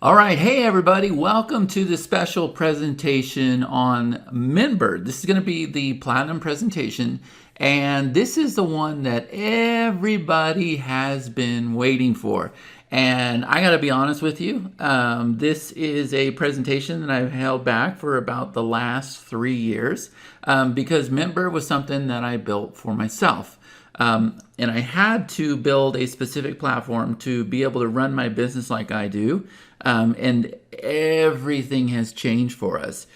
All right, hey everybody, welcome to the special presentation on MintBird. This is going to be the Platinum presentation, and this is the one that everybody has been waiting for. And I got to be honest with you, this is a presentation that I've held back for about the last 3 years because MintBird was something that I built for myself. And I had to build a specific platform to be able to run my business like I do. And everything has changed for us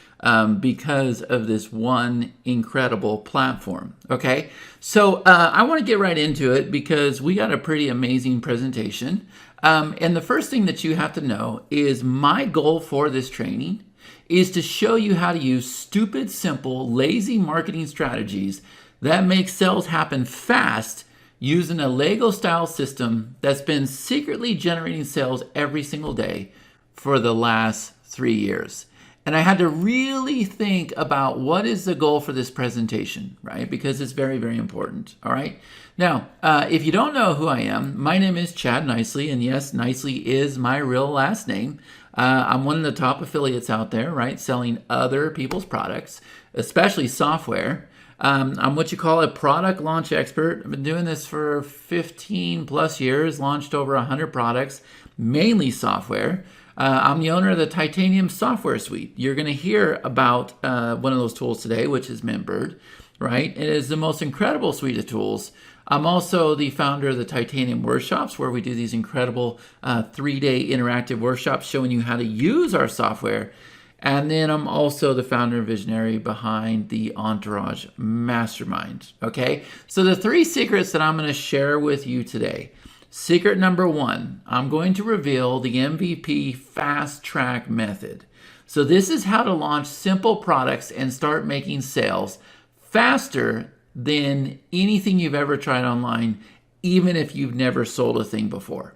because of this one incredible platform. Okay, so I want to get right into it because we got a pretty amazing presentation. And the first thing that you have to know is my goal for this training is to show you how to use stupid, simple, lazy marketing strategies that make sales happen fast using a Lego-style system that's been secretly generating sales every single day for the last 3 years. And I had to really think about what is the goal for this presentation, right? Because it's very, very important, all right? Now, if you don't know who I am, my name is Chad Nicely, and yes, Nicely is my real last name. I'm one of the top affiliates out there, right? Selling other people's products, especially software. I'm what you call a product launch expert. I've been doing this for 15 plus years, launched over 100 products, mainly software. I'm the owner of the Titanium software suite. You're going to hear about one of those tools today, which is MintBird, right? It is the most incredible suite of tools. I'm also the founder of the Titanium workshops, where we do these incredible 3-day interactive workshops showing you how to use our software. And then I'm also the founder and visionary behind the Entourage Mastermind, okay? So the 3 secrets that I'm going to share with you today. Secret number 1, I'm going to reveal the MVP fast track method. So this is how to launch simple products and start making sales faster than anything you've ever tried online, even if you've never sold a thing before.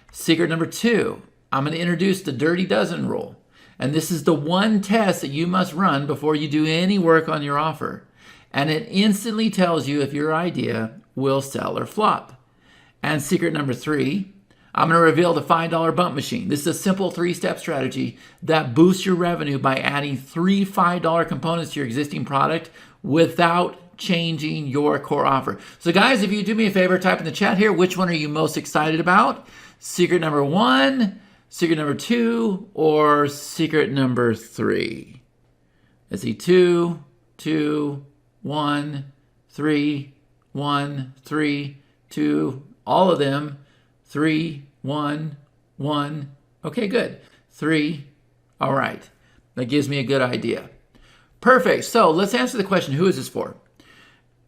Secret number 2, I'm going to introduce the Dirty Dozen rule. And this is the one test that you must run before you do any work on your offer. And it instantly tells you if your idea will sell or flop. And secret number 3, I'm going to reveal the $5 bump machine. This is a simple 3-step strategy that boosts your revenue by adding 3 $5 components to your existing product without changing your core offer. So guys, if you do me a favor, type in the chat here, which one are you most excited about? Secret number 1, secret number 2, or secret number 3? Let's see, 2, 2, 1, 3, 1, 3, 2, all of them, 3, 1, 1. Okay, good. 3, all right. That gives me a good idea. Perfect. So let's answer the question, who is this for?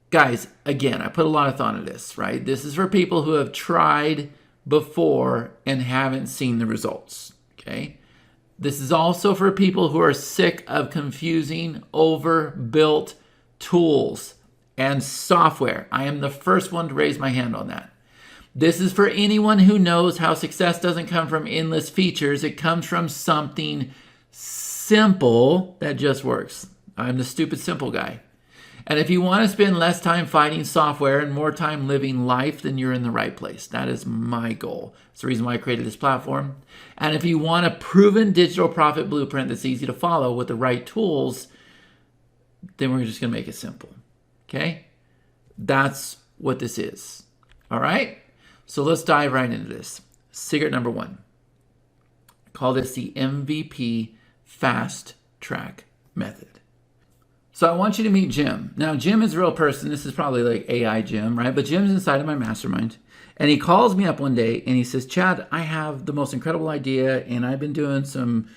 Guys, again, I put a lot of thought into this, right? This is for people who have tried before and haven't seen the results, okay? This is also for people who are sick of confusing, overbuilt tools and software. I am the first one to raise my hand on that. This is for anyone who knows how success doesn't come from endless features. It comes from something simple that just works. I'm the stupid simple guy. And if you want to spend less time fighting software and more time living life, then you're in the right place. That is my goal. It's the reason why I created this platform. And if you want a proven digital profit blueprint that's easy to follow with the right tools, then we're just going to make it simple. Okay? That's what this is. All right? So let's dive right into this. Secret number 1. I call this the MVP fast track method. So I want you to meet Jim. Now, Jim is a real person. This is probably like AI Jim, right? But Jim's inside of my mastermind. And he calls me up one day and he says, Chad, I have the most incredible idea. And I've been doing some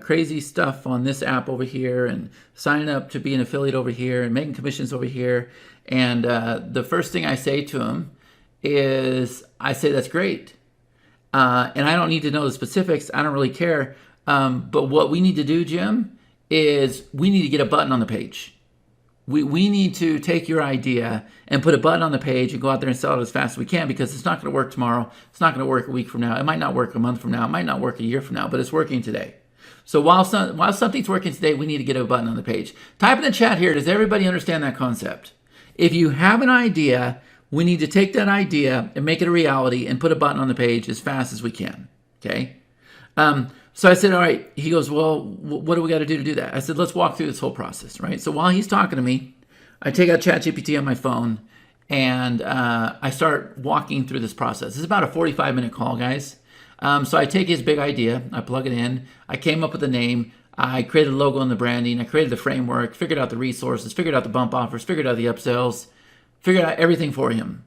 crazy stuff on this app over here and signing up to be an affiliate over here and making commissions over here. And the first thing I say to him is, I say, that's great. And I don't need to know the specifics. I don't really care. But what we need to do, Jim, is we need to get a button on the page. We need to take your idea and put a button on the page and go out there and sell it as fast as we can, because it's not going to work tomorrow. It's not going to work a week from now. It might not work a month from now. It might not work a year from now, but it's working today. So while something's working today, we need to get a button on the page. Type in the chat here, does everybody understand that concept? If you have an idea, we need to take that idea and make it a reality and put a button on the page as fast as we can, okay? So I said, all right. He goes, well, what do we got to do that? I said, let's walk through this whole process, right? So while he's talking to me, I take out ChatGPT on my phone and I start walking through this process. This is about a 45-minute call, guys. So I take his big idea, I plug it in, I came up with a name, I created a logo and the branding, I created the framework, figured out the resources, figured out the bump offers, figured out the upsells, figured out everything for him.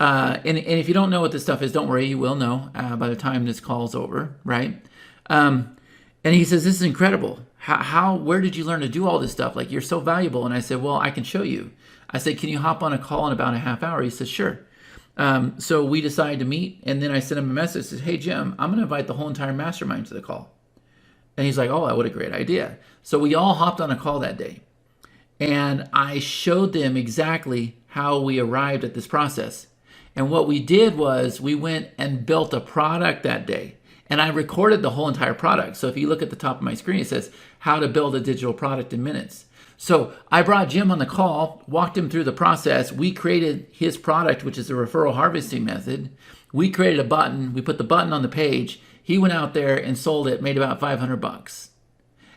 And if you don't know what this stuff is, don't worry, you will know by the time this call's over, right? And he says, this is incredible. Where did you learn to do all this stuff? Like, you're so valuable. And I said, well, I can show you. I said, can you hop on a call in about a half hour? He says, sure. So we decided to meet, and then I sent him a message, says, hey, Jim, I'm going to invite the whole entire mastermind to the call. And he's like, oh, what a great idea. So we all hopped on a call that day, and I showed them exactly how we arrived at this process. And what we did was we went and built a product that day. And I recorded the whole entire product. So if you look at the top of my screen, it says how to build a digital product in minutes. So I brought Jim on the call, walked him through the process. We created his product, which is a referral harvesting method. We created a button. We put the button on the page. He went out there and sold it, made about $500.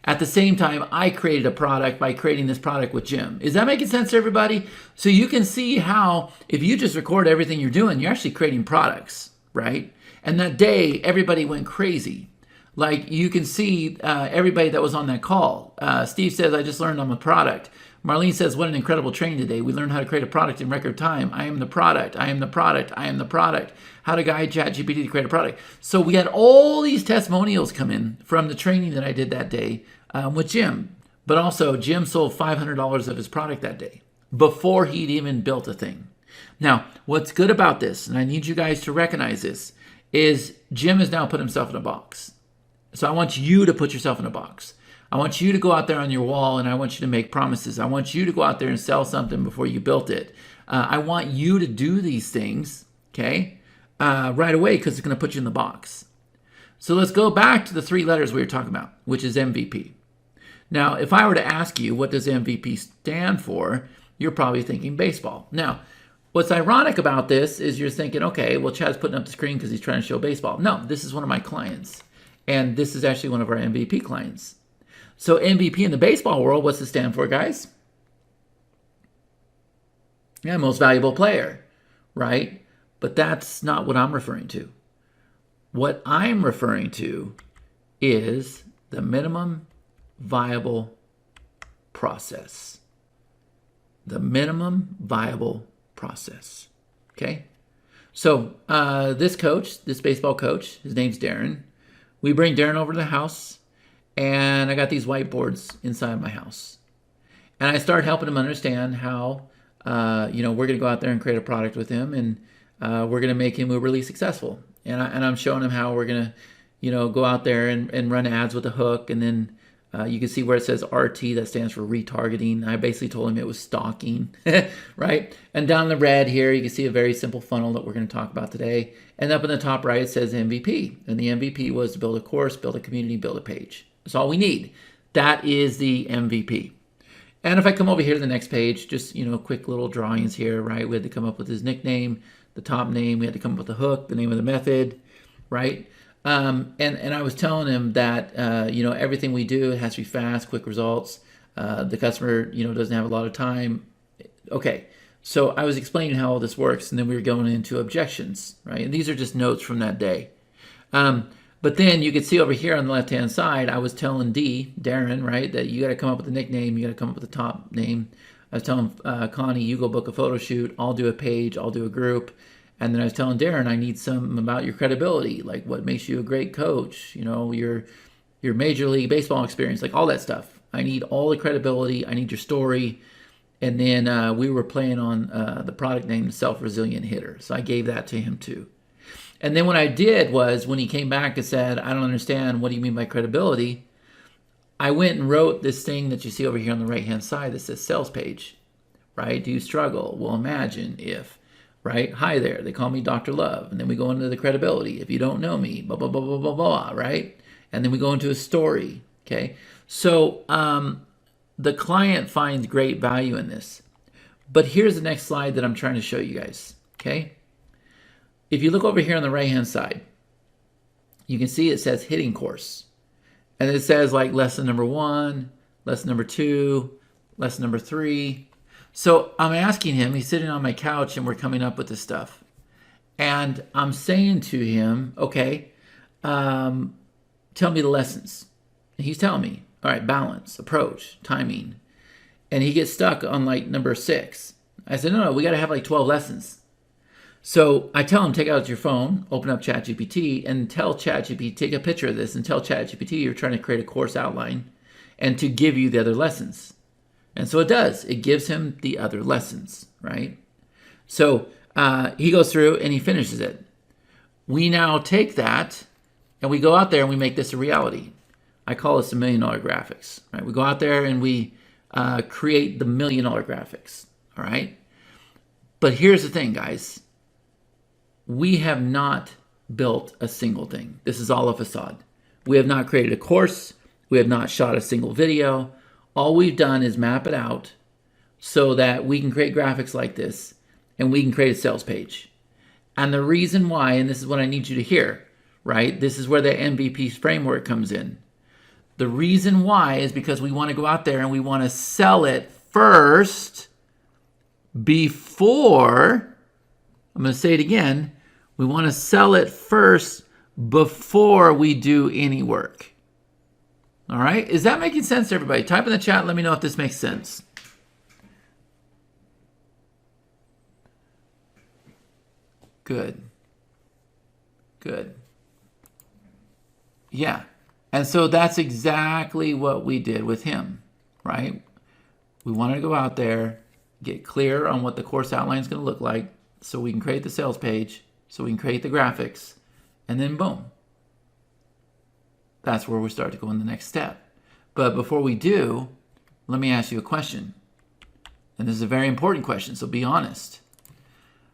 At the same time, I created a product by creating this product with Jim. Is that making sense to everybody? So you can see how if you just record everything you're doing, you're actually creating products, right? And that day, everybody went crazy. Like, you can see everybody that was on that call. Steve says, I just learned I'm a product. Marlene says, what an incredible training today. We learned how to create a product in record time. I am the product. I am the product. I am the product. How to guide ChatGPT to create a product. So we had all these testimonials come in from the training that I did that day with Jim. But also, Jim sold $500 of his product that day before he'd even built a thing. Now, what's good about this, and I need you guys to recognize this, is Jim has now put himself in a box. So I want you to put yourself in a box. I want you to go out there on your wall, and I want you to make promises. I want you to go out there and sell something before you built it. I want you to do these things, okay, right away, because it's going to put you in the box. So let's go back to the 3 letters we were talking about, which is MVP. Now, if I were to ask you, what does MVP stand for, you're probably thinking baseball. Now, what's ironic about this is you're thinking, okay, well, Chad's putting up the screen because he's trying to show baseball. No, this is one of my clients. And this is actually one of our MVP clients. So MVP in the baseball world, what's it stand for, guys? Yeah, most valuable player, right? But that's not what I'm referring to. What I'm referring to is the minimum viable process. The minimum viable process. Okay? So this coach, this baseball coach, his name's Darren. We bring Darren over to the house, and I got these whiteboards inside my house. And I start helping him understand how, we're going to go out there and create a product with him, and we're going to make him really successful. And I'm showing him how we're going to, go out there and run ads with a hook, and then you can see where it says RT, that stands for retargeting. I basically told him it was stalking, right? And down the red here, you can see a very simple funnel that we're going to talk about today. And up in the top right, it says MVP. And the MVP was to build a course, build a community, build a page. That's all we need. That is the MVP. And if I come over here to the next page, just, quick little drawings here, right? We had to come up with his nickname, the top name. We had to come up with the hook, the name of the method, right? And I was telling him that, everything we do has to be fast, quick results. The customer, doesn't have a lot of time. Okay. So I was explaining how all this works, and then we were going into objections, right? And these are just notes from that day. But then you could see over here on the left-hand side, I was telling Darren, right, that you got to come up with a nickname, you got to come up with a top name. I was telling Connie, you go book a photo shoot, I'll do a page, I'll do a group. And then I was telling Darren, I need something about your credibility, like what makes you a great coach, your Major League Baseball experience, like all that stuff. I need all the credibility, I need your story. And then we were playing on the product name Self-Resilient Hitter. So I gave that to him too. And then what I did was when he came back and said, I don't understand, what do you mean by credibility? I went and wrote this thing that you see over here on the right-hand side that says sales page, right? Do you struggle? Well, imagine if, right? Hi there, they call me Dr. Love. And then we go into the credibility. If you don't know me, blah, blah, blah, blah, blah, blah, right? And then we go into a story, okay? So the client finds great value in this. But here's the next slide that I'm trying to show you guys, okay? If you look over here on the right-hand side, you can see it says hitting course, And it says like lesson number 1, lesson number 2, lesson number 3. So I'm asking him, he's sitting on my couch and we're coming up with this stuff. And I'm saying to him, okay, tell me the lessons. And he's telling me, all right, balance, approach, timing. And he gets stuck on like number 6. I said, no, we got to have like 12 lessons. So I tell him, take out your phone, open up ChatGPT, and tell ChatGPT, take a picture of this and tell ChatGPT you're trying to create a course outline and to give you the other lessons. And so it does. It gives him the other lessons, right? So he goes through and he finishes it. We now take that and we go out there and we make this a reality. I call this the $1 million graphics, right? We go out there and we create the $1 million graphics, all right? But here's the thing, guys. We have not built a single thing. This is all a facade. We have not created a course. We have not shot a single video. All we've done is map it out so that we can create graphics like this and we can create a sales page. And the reason why, and this is what I need you to hear, right? This is where the MVP framework comes in. The reason why is because we want to go out there and we want to sell it first before, I'm going to say it again, we want to sell it first before we do any work. All right? Is that making sense to everybody? Type in the chat, let me know if this makes sense. Good. Good. Yeah. And so that's exactly what we did with him, right? We wanted to go out there, get clear on what the course outline is going to look like so we can create the sales page, so we can create the graphics, and then boom. That's where we start to go in the next step. But before we do, let me ask you a question. And this is a very important question, so be honest.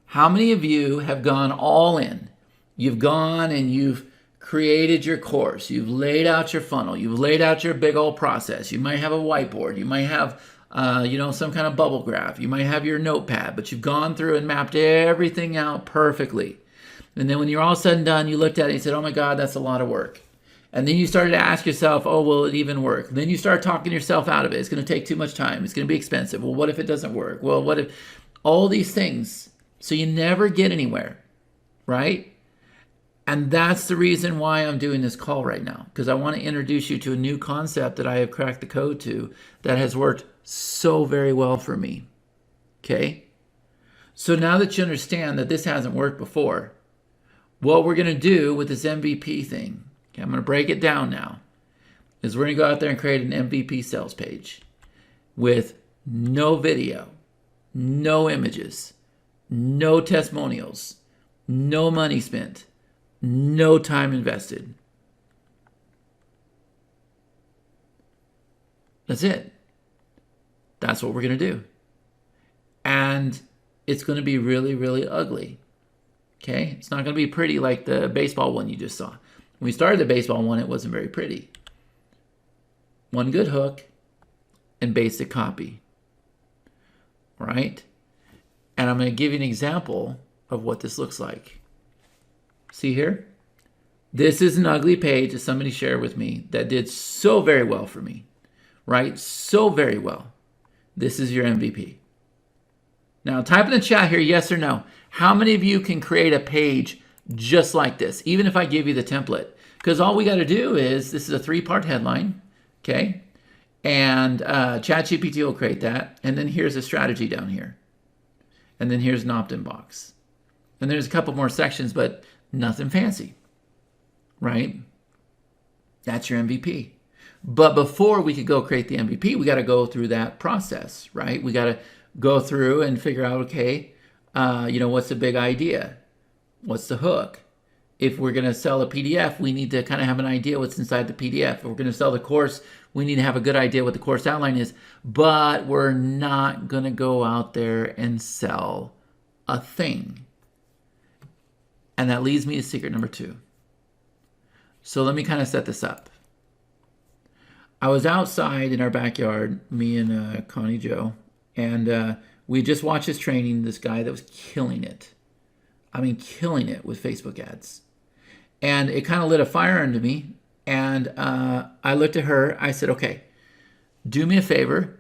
How many of you have gone all in? You've gone and you've created your course. You've laid out your funnel. You've laid out your big old process. You might have a whiteboard. You might have some kind of bubble graph. You might have your notepad, but you've gone through and mapped everything out perfectly. And then when you're all said and done, you looked at it and you said, oh my God, that's a lot of work. And then you started to ask yourself, oh, will it even work? Then you start talking yourself out of it. It's going to take too much time. It's going to be expensive. Well, what if it doesn't work? Well, what if all these things? So you never get anywhere, right? And that's the reason why I'm doing this call right now, because I want to introduce you to a new concept that I have cracked the code to that has worked so very well for me, okay? So now that you understand that this hasn't worked before, what we're going to do with this MVP thing, okay, I'm going to break it down now, is we're going to go out there and create an MVP sales page with no video, no images, no testimonials, no money spent, no time invested. That's it. That's what we're going to do. And it's going to be really, really ugly. Okay? It's not going to be pretty like the baseball one you just saw. When we started the baseball one, it wasn't very pretty. One good hook and basic copy. Right? And I'm going to give you an example of what this looks like. See here? This is an ugly page that somebody shared with me that did so very well for me. Right? So very well. This is your MVP. Now type in the chat here, yes or no. How many of you can create a page just like this, even if I give you the template? Because all we got to do is, this is a 3-part headline, okay? And ChatGPT will create that. And then here's a strategy down here. And then here's an opt-in box. And there's a couple more sections, but nothing fancy, right? That's your MVP. But before we could go create the MVP, we got to go through that process, right? We got to go through and figure out, okay, what's the big idea? What's the hook? If we're going to sell a PDF, we need to kind of have an idea what's inside the PDF. If we're going to sell the course, we need to have a good idea what the course outline is. But we're not going to go out there and sell a thing. And that leads me to secret number 2. So let me kind of set this up. I was outside in our backyard, me and Connie Joe, and we just watched his training, this guy that was killing it. I mean, killing it with Facebook ads. And it kind of lit a fire under me, And I looked at her. I said, okay, do me a favor.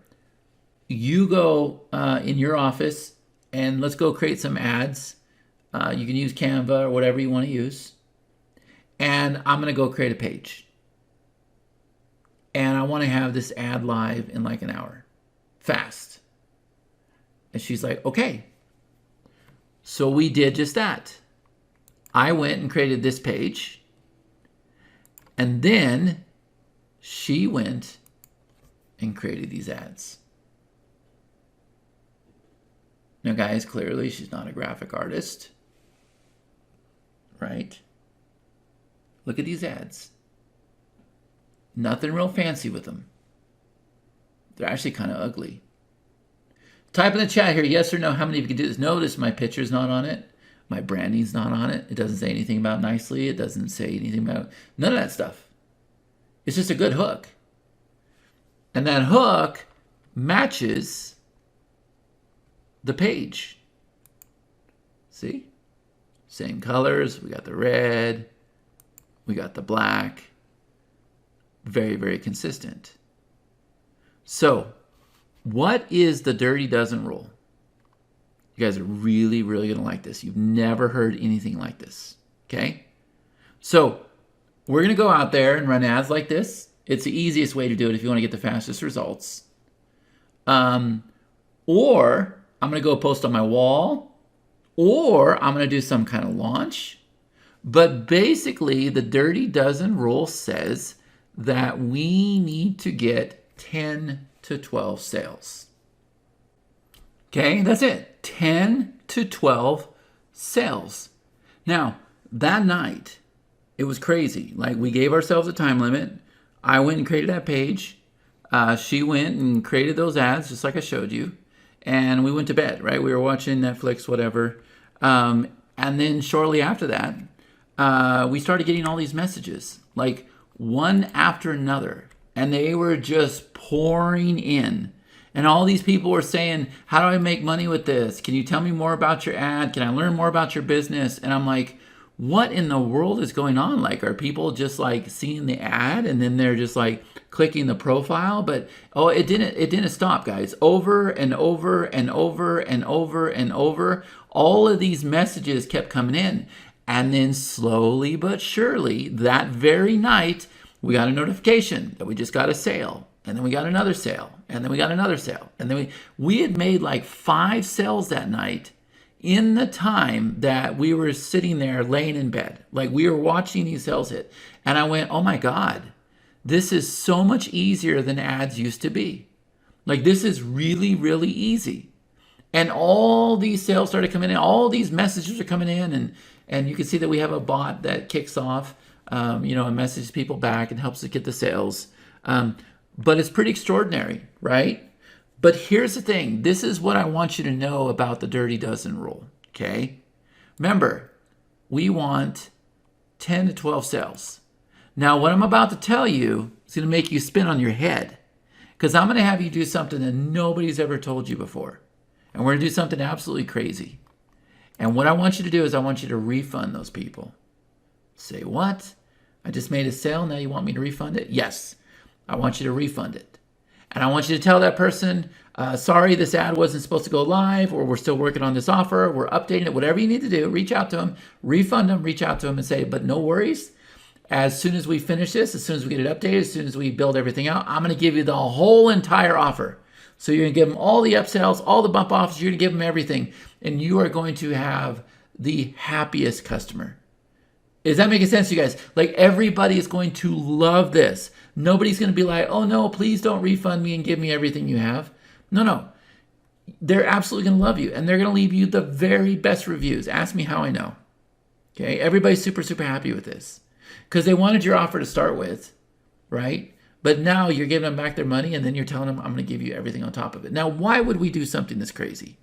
You go in your office and let's go create some ads. You can use Canva or whatever you want to use. And I'm going to go create a page. And I want to have this ad live in like an hour. Fast. And she's like, okay. So we did just that. I went and created this page. And then she went and created these ads. Now, guys, clearly she's not a graphic artist, right? Look at these ads. Nothing real fancy with them. They're actually kind of ugly. Type in the chat here, yes or no, how many of you can do this? Notice my picture's not on it. My branding's not on it. It doesn't say anything about nicely. It doesn't say anything about, none of that stuff. It's just a good hook. And that hook matches the page. See? Same colors. We got the red. We got the black. Very, very consistent. So, what is the dirty dozen rule? You guys are really, really going to like this. You've never heard anything like this. Okay? So, we're going to go out there and run ads like this. It's the easiest way to do it if you want to get the fastest results. Or I'm going to go post on my wall, or I'm going to do some kind of launch. But basically, the dirty dozen rule says that we need to get 10 to 12 sales. Okay, that's it. 10 to 12 sales. Now, that night, it was crazy. Like, we gave ourselves a time limit. I went and created that page. She went and created those ads, just like I showed you. And we went to bed, right? We were watching Netflix, whatever. And then shortly after that, we started getting all these messages, like one after another. And they were just pouring in. And all these people were saying, how do I make money with this? Can you tell me more about your ad? Can I learn more about your business? And I'm like, what in the world is going on? Like, are people just like seeing the ad and then they're just like clicking the profile? But oh, it didn't stop, guys. Over and over and over and over and over, all of these messages kept coming in. And then slowly but surely, that very night, we got a notification that we just got a sale. And then we got another sale. And then we got another sale. And then we had made like 5 sales that night in the time that we were sitting there laying in bed. Like, we were watching these sales hit. And I went, oh my God, this is so much easier than ads used to be. Like, this is really, really easy. And all these sales started coming in. All these messages are coming in. And you can see that we have a bot that kicks off, and messages people back and helps us get the sales. But it's pretty extraordinary, right? But here's the thing. This is what I want you to know about the dirty dozen rule, okay? Remember, we want 10 to 12 sales. Now, what I'm about to tell you is going to make you spin on your head, because I'm going to have you do something that nobody's ever told you before. And we're going to do something absolutely crazy. And what I want you to do is I want you to refund those people. Say, what? I just made a sale. Now you want me to refund it? Yes. I want you to refund it. And I want you to tell that person, sorry, this ad wasn't supposed to go live, or we're still working on this offer, we're updating it, whatever you need to do. Reach out to them, refund them, reach out to them and say, but no worries. As soon as we finish this, as soon as we get it updated, as soon as we build everything out, I'm going to give you the whole entire offer. So you're going to give them all the upsells, all the bump offs, you're going to give them everything. And you are going to have the happiest customer. Is that making sense to you guys? Like, everybody is going to love this. Nobody's going to be like, oh no, please don't refund me and give me everything you have. No. They're absolutely going to love you. And they're going to leave you the very best reviews. Ask me how I know. Okay, everybody's super, super happy with this. Because they wanted your offer to start with, right? But now you're giving them back their money, and then you're telling them, I'm going to give you everything on top of it. Now, why would we do something this crazy?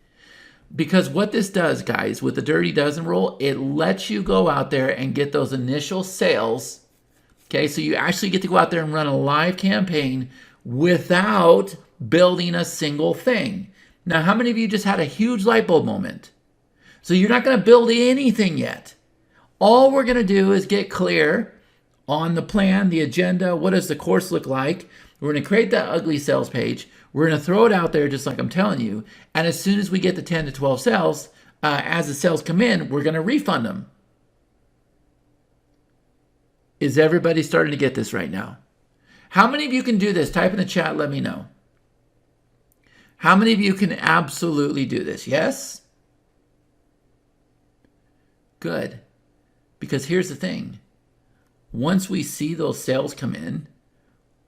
Because what this does, guys, with the Dirty Dozen rule, it lets you go out there and get those initial sales. Okay, so you actually get to go out there and run a live campaign without building a single thing. Now, how many of you just had a huge light bulb moment? So you're not going to build anything yet. All we're going to do is get clear on the plan, the agenda. What does the course look like? We're going to create that ugly sales page. We're going to throw it out there just like I'm telling you. And as soon as we get the 10 to 12 sales, as the sales come in, we're going to refund them. Is everybody starting to get this right now? How many of you can do this? Type in the chat, let me know. How many of you can absolutely do this? Yes? Good. Because here's the thing. Once we see those sales come in,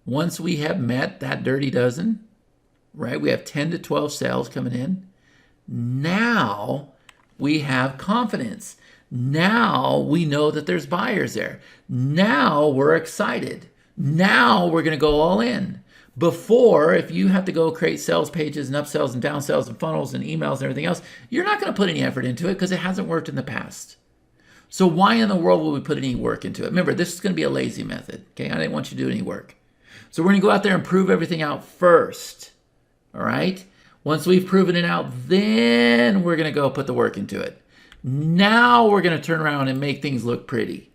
once we have met that dirty dozen, right? We have 10 to 12 sales coming in. Now we have confidence. Now we know that there's buyers there. Now we're excited. Now we're going to go all in. Before, if you have to go create sales pages and upsells and downsells and funnels and emails and everything else, you're not going to put any effort into it because it hasn't worked in the past. So why in the world would we put any work into it? Remember, this is going to be a lazy method. Okay, I didn't want you to do any work. So we're going to go out there and prove everything out first. All right? Once we've proven it out, then we're going to go put the work into it. Now we're going to turn around and make things look pretty.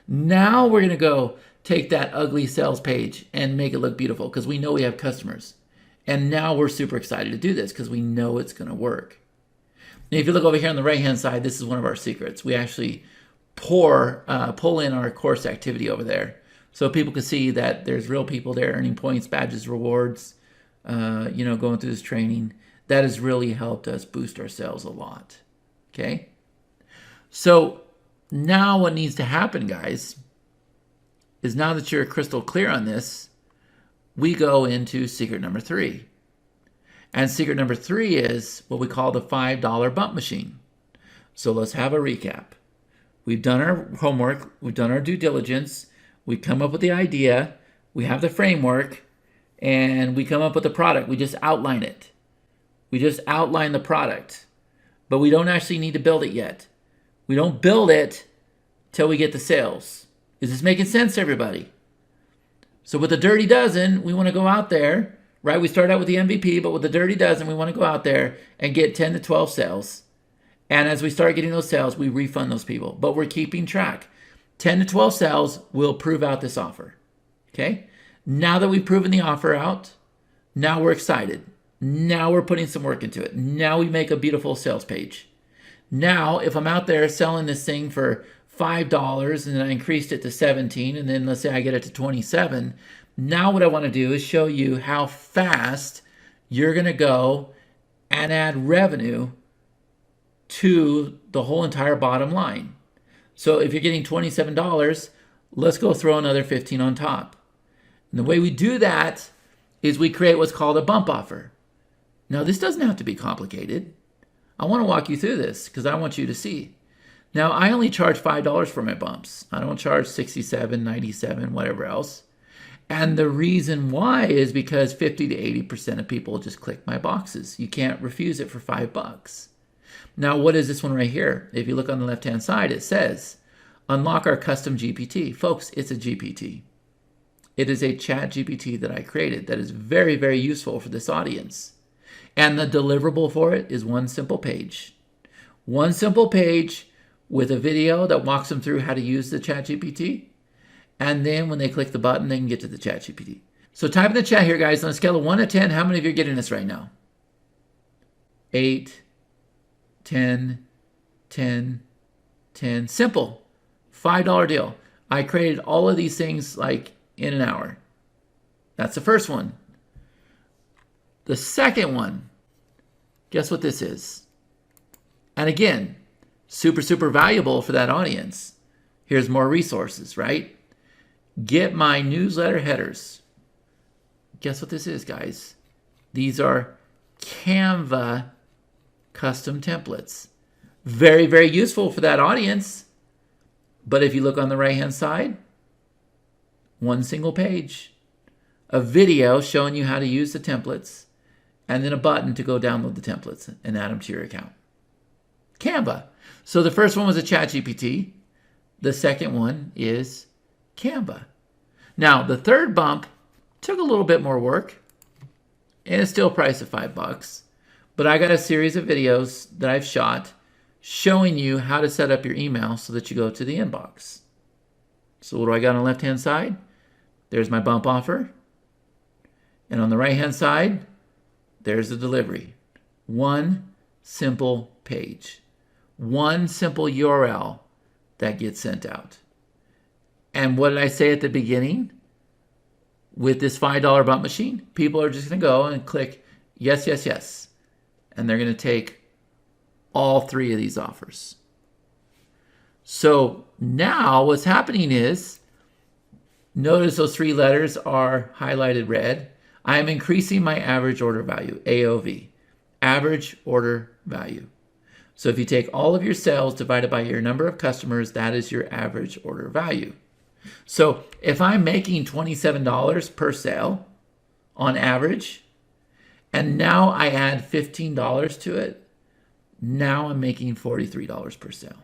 Now we're going to go take that ugly sales page and make it look beautiful because we know we have customers. And now we're super excited to do this because we know it's going to work. And if you look over here on the right-hand side, this is one of our secrets. We actually pull in our course activity over there so people can see that there's real people there earning points, badges, rewards, going through this training. That has really helped us boost our sales a lot. Okay? So now what needs to happen, guys, is now that you're crystal clear on this, we go into secret number 3. And secret number 3 is what we call the $5 bump machine. So let's have a recap. We've done our homework. We've done our due diligence. We come up with the idea. We have the framework. And we come up with the product. We just outline it. We just outline the product. But we don't actually need to build it yet. We don't build it till we get the sales. Is this making sense to everybody? So with the dirty dozen, we want to go out there, right? We start out with the MVP, but with the dirty dozen, we want to go out there and get 10 to 12 sales. And as we start getting those sales, we refund those people. But we're keeping track. 10 to 12 sales will prove out this offer. Okay? Now that we've proven the offer out, now we're excited. Now we're putting some work into it. Now we make a beautiful sales page. Now, if I'm out there selling this thing for $5 and then I increased it to 17 and then let's say I get it to 27, now what I want to do is show you how fast you're going to go and add revenue to the whole entire bottom line. So if you're getting $27, let's go throw another 15 on top. And the way we do that is we create what's called a bump offer. Now this doesn't have to be complicated. I want to walk you through this because I want you to see. Now I only charge $5 for my bumps. I don't charge $67, $97, whatever else. And the reason why is because 50 to 80% of people just click my boxes. You can't refuse it for $5. Now, what is this one right here? If you look on the left-hand side, it says, unlock our custom GPT. Folks, it's a GPT. It is a chat GPT that I created that is very, very useful for this audience. And the deliverable for it is one simple page. One simple page with a video that walks them through how to use the chat GPT. And then when they click the button, they can get to the chat GPT. So type in the chat here, guys. On a scale of 1 to 10, how many of you are getting this right now? 8, 10, 10, 10. Simple. $5 deal. I created all of these things like in an hour. That's the first one. The second one, guess what this is? And again, super, super valuable for that audience. Here's more resources, right? Get my newsletter headers. Guess what this is, guys? These are Canva custom templates. Very, very useful for that audience. But if you look on the right-hand side, one single page, a video showing you how to use the templates, and then a button to go download the templates and add them to your account. Canva. So the first one was a chat GPT. The second one is Canva. Now, the third bump took a little bit more work, and it's still priced at $5. But I got a series of videos that I've shot showing you how to set up your email so that you go to the inbox. So what do I got on the left-hand side? There's my bump offer. And on the right-hand side, there's the delivery. One simple page. One simple URL that gets sent out. And what did I say at the beginning? With this $5 bump machine, people are just going to go and click yes, yes, yes. And they're going to take all three of these offers. So now what's happening is, notice those three letters are highlighted red. I am increasing my average order value, AOV, average order value. So if you take all of your sales divided by your number of customers, that is your average order value. So if I'm making $27 per sale on average, and now I add $15 to it, now I'm making $43 per sale.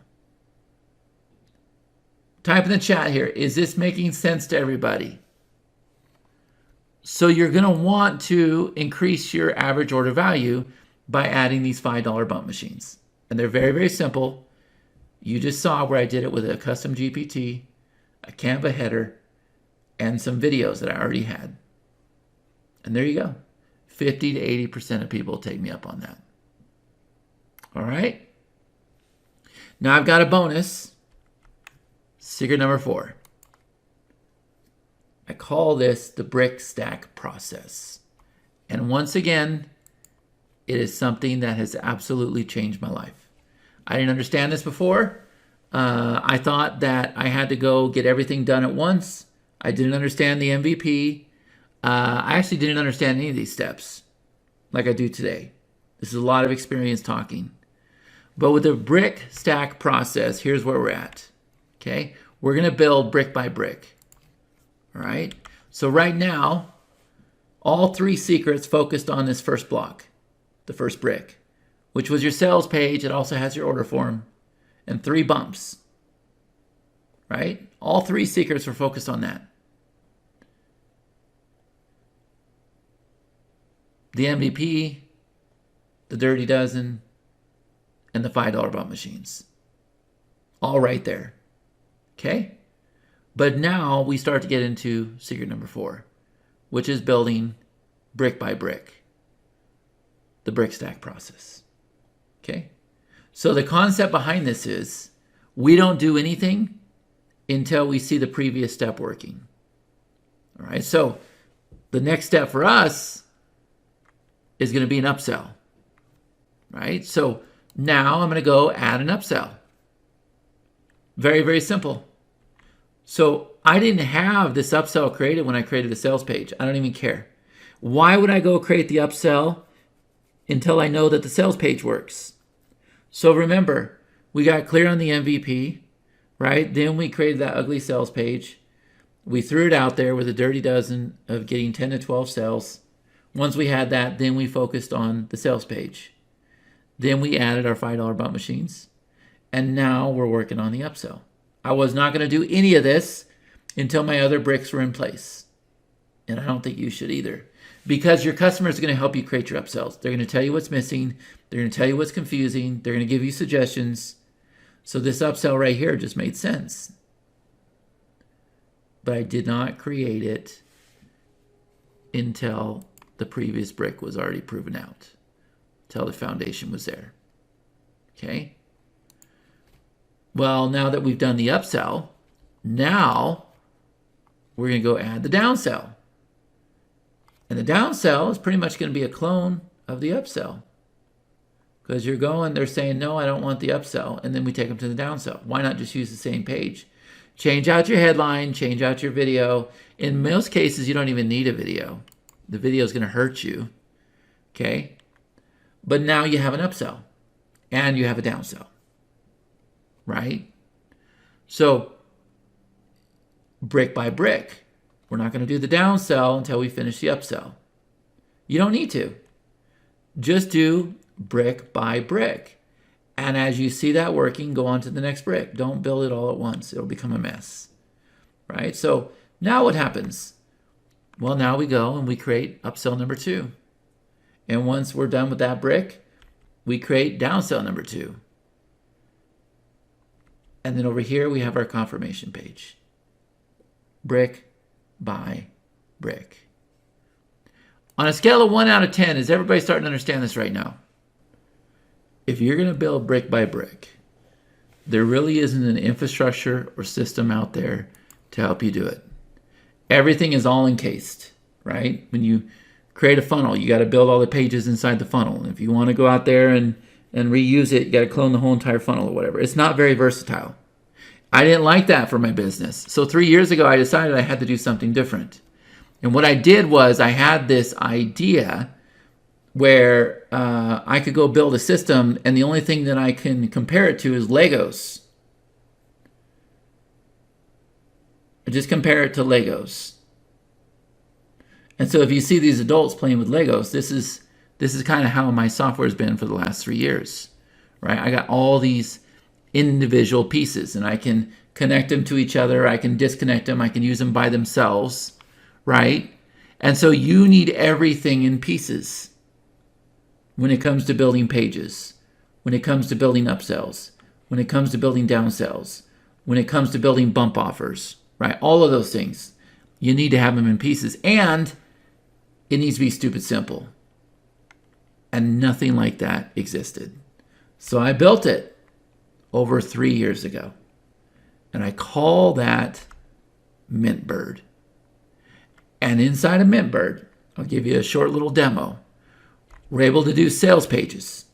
Type in the chat here, is this making sense to everybody? So you're going to want to increase your average order value by adding these $5 bump machines. And they're very, very simple. You just saw where I did it with a custom GPT, a Canva header, and some videos that I already had. And there you go. 50 to 80% of people take me up on that. All right. Now I've got a bonus. Secret number 4. I call this the brick stack process. And once again, it is something that has absolutely changed my life. I didn't understand this before. I thought that I had to go get everything done at once. I didn't understand the MVP. I actually didn't understand any of these steps like I do today. This is a lot of experience talking. But with the brick stack process, here's where we're at. Okay, we're going to build brick by brick. All right, so right now, all 3 secrets focused on this first block, the first brick, which was your sales page. It also has your order form and 3 bumps, right? All 3 secrets were focused on that. The MVP, the Dirty Dozen, and the $5 bump machines. All right there. Okay? But now we start to get into secret number 4, which is building brick by brick, the brick stack process. Okay? So the concept behind this is we don't do anything until we see the previous step working. All right? So the next step for us is going to be an upsell. Right? So now I'm going to go add an upsell. Very, very simple. So I didn't have this upsell created when I created the sales page. I don't even care. Why would I go create the upsell until I know that the sales page works? So remember, we got clear on the MVP, right? Then we created that ugly sales page. We threw it out there with a dirty dozen of getting 10 to 12 sales. Once we had that, then we focused on the sales page. Then we added our $5 bump machines. And now we're working on the upsell. I was not going to do any of this until my other bricks were in place. And I don't think you should either. Because your customers are going to help you create your upsells. They're going to tell you what's missing. They're going to tell you what's confusing. They're going to give you suggestions. So this upsell right here just made sense. But I did not create it until the previous brick was already proven out. Until the foundation was there. Okay? Well, now that we've done the upsell, now we're going to go add the downsell. And the downsell is pretty much going to be a clone of the upsell. Because they're saying, no, I don't want the upsell. And then we take them to the downsell. Why not just use the same page? Change out your headline, change out your video. In most cases, you don't even need a video. The video is going to hurt you. Okay? But now you have an upsell. And you have a downsell. Right? So, brick by brick. We're not going to do the downsell until we finish the upsell. You don't need to. Just do brick by brick. And as you see that working, go on to the next brick. Don't build it all at once. It'll become a mess. Right? So, now what happens? Well, now we go and we create upsell number 2. And once we're done with that brick, we create downsell number 2. And then over here, we have our confirmation page. brick by brick. On a scale of 1 out of 10, is everybody starting to understand this right now? If you're going to build brick by brick, there really isn't an infrastructure or system out there to help you do it. Everything is all encased, right? When you create a funnel, you got to build all the pages inside the funnel. And if you want to go out there and reuse it, you got to clone the whole entire funnel or whatever. It's not very versatile. I didn't like that for my business. So 3 years ago, I decided I had to do something different. And what I did was I had this idea where I could go build a system, and the only thing that I can compare it to is Legos. I just compare it to Legos. And so if you see these adults playing with Legos, this is kind of how my software has been for the last 3 years, right? I got all these individual pieces, and I can connect them to each other. I can disconnect them. I can use them by themselves, right? And so you need everything in pieces when it comes to building pages, when it comes to building upsells, when it comes to building downsells, when it comes to building bump offers, right? All of those things. You need to have them in pieces, and it needs to be stupid simple. And nothing like that existed. So I built it over 3 years ago. And I call that MintBird. And inside of MintBird, I'll give you a short little demo. We're able to do sales pages.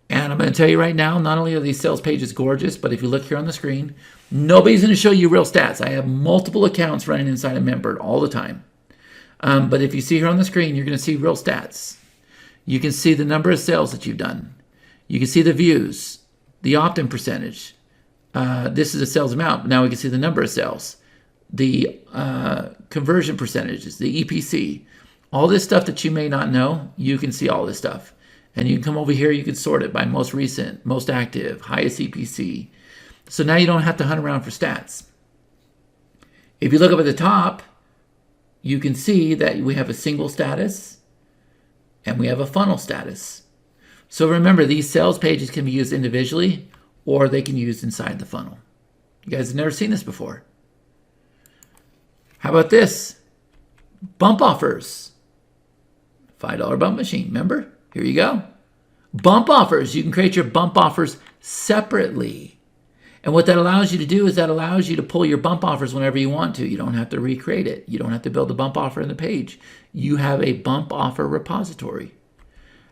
And I'm going to tell you right now, not only are these sales pages gorgeous, but if you look here on the screen, nobody's going to show you real stats. I have multiple accounts running inside of MintBird all the time. But if you see here on the screen, you're going to see real stats. You can see the number of sales that you've done. You can see the views, the opt-in percentage. This is a sales amount. Now we can see the number of sales, the conversion percentages, the EPC. All this stuff that you may not know, you can see all this stuff. And you can come over here, you can sort it by most recent, most active, highest EPC. So now you don't have to hunt around for stats. If you look up at the top, you can see that we have a single status and we have a funnel status. So remember, these sales pages can be used individually or they can be used inside the funnel. You guys have never seen this before. How about this? Bump offers. $5 bump machine, remember? Here you go. Bump offers. You can create your bump offers separately. And what that allows you to do is that allows you to pull your bump offers whenever you want to. You don't have to recreate it. You don't have to build a bump offer in the page. You have a bump offer repository.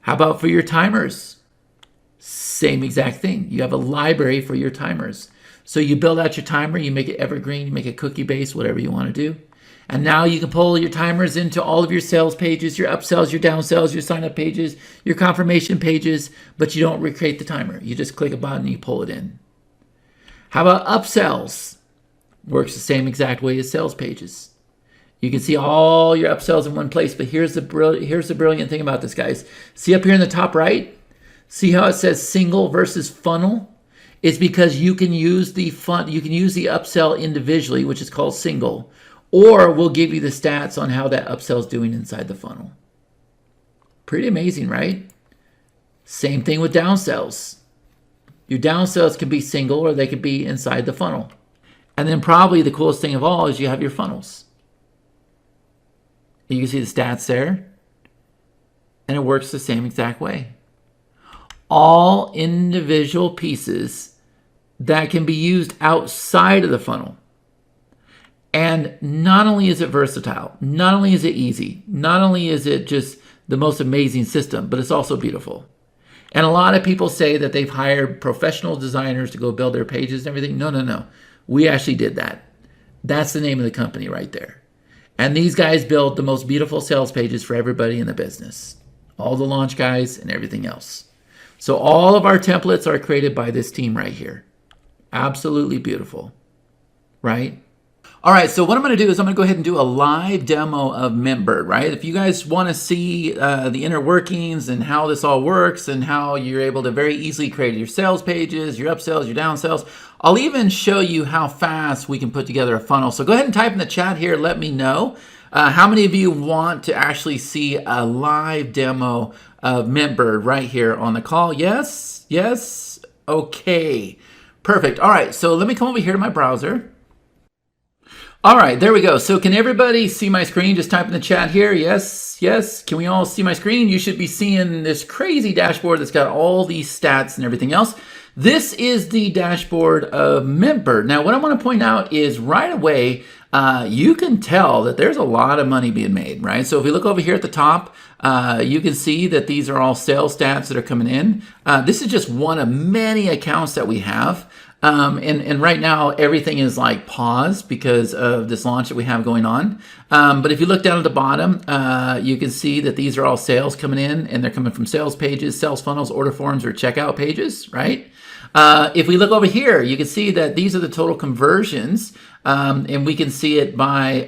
How about for your timers? Same exact thing. You have a library for your timers. So you build out your timer, you make it evergreen, you make it cookie-based, whatever you want to do. And now you can pull your timers into all of your sales pages, your upsells, your downsells, your sign-up pages, your confirmation pages, but you don't recreate the timer. You just click a button and you pull it in. How about upsells? Works the same exact way as sales pages. You can see all your upsells in one place, but here's the brilliant thing about this, guys. See up here in the top right? See how it says single versus funnel? It's because you can use the upsell individually, which is called single, or we'll give you the stats on how that upsell is doing inside the funnel. Pretty amazing, right? Same thing with downsells. Your downsells can be single or they could be inside the funnel. And then probably the coolest thing of all is you have your funnels. You can see the stats there. And it works the same exact way. All individual pieces that can be used outside of the funnel. And not only is it versatile, not only is it easy, not only is it just the most amazing system, but it's also beautiful. And a lot of people say that they've hired professional designers to go build their pages and everything. No. We actually did that. That's the name of the company right there. And these guys build the most beautiful sales pages for everybody in the business. All the launch guys and everything else. So all of our templates are created by this team right here. Absolutely beautiful, right? All right, so what I'm going to do is I'm going to go ahead and do a live demo of MintBird, right? If you guys want to see the inner workings and how this all works and how you're able to very easily create your sales pages, your upsells, your downsells, I'll even show you how fast we can put together a funnel. So go ahead and type in the chat here. Let me know how many of you want to actually see a live demo of MintBird right here on the call. Yes? Okay. Perfect. All right, so let me come over here to my browser. All right, there we go. So can everybody see my screen? Just type in the chat here. Yes, yes. Can we all see my screen? You should be seeing this crazy dashboard that's got all these stats and everything else. This is the dashboard of MintBird. Now, what I want to point out is right away, you can tell that there's a lot of money being made, right? So if we look over here at the top, you can see that these are all sales stats that are coming in. This is just one of many accounts that we have. And right now everything is like paused because of this launch that we have going on. But if you look down at the bottom, you can see that these are all sales coming in, and they're coming from sales pages, sales funnels, order forms, or checkout pages, right? If we look over here, you can see that these are the total conversions, and we can see it by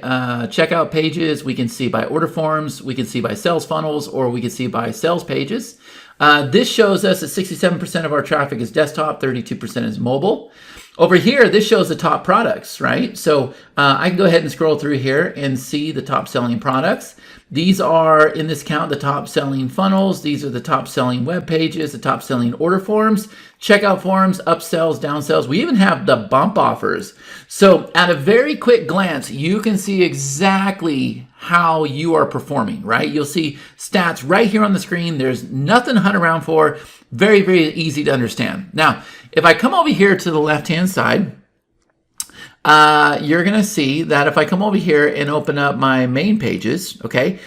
checkout pages, we can see by order forms, we can see by sales funnels, or we can see by sales pages. This shows us that 67% of our traffic is desktop, 32% is mobile. Over here, this shows the top products, right? So I can go ahead and scroll through here and see the top selling products. These are, in this count, the top selling funnels. These are the top selling web pages, the top selling order forms, checkout forms, upsells, downsells. We even have the bump offers. So at a very quick glance, you can see exactly how you are performing, right? You'll see stats right here on the screen. There's nothing to hunt around for. Very, very easy to understand. Now, if I come over here to the left-hand side, you're going to see that if I come over here and open up my main pages, okay,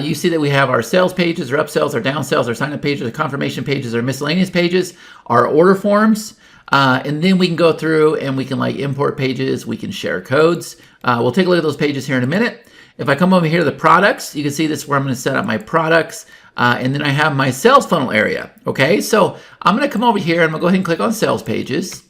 you see that we have our sales pages, our upsells, our downsells, our sign-up pages, our confirmation pages, our miscellaneous pages, our order forms, and then we can go through and we can like import pages, we can share codes. We'll take a look at those pages here in a minute. If I come over here to the products, you can see this is where I'm going to set up my products, and then I have my sales funnel area, okay? So I'm going to come over here and I'm going to go ahead and click on sales pages.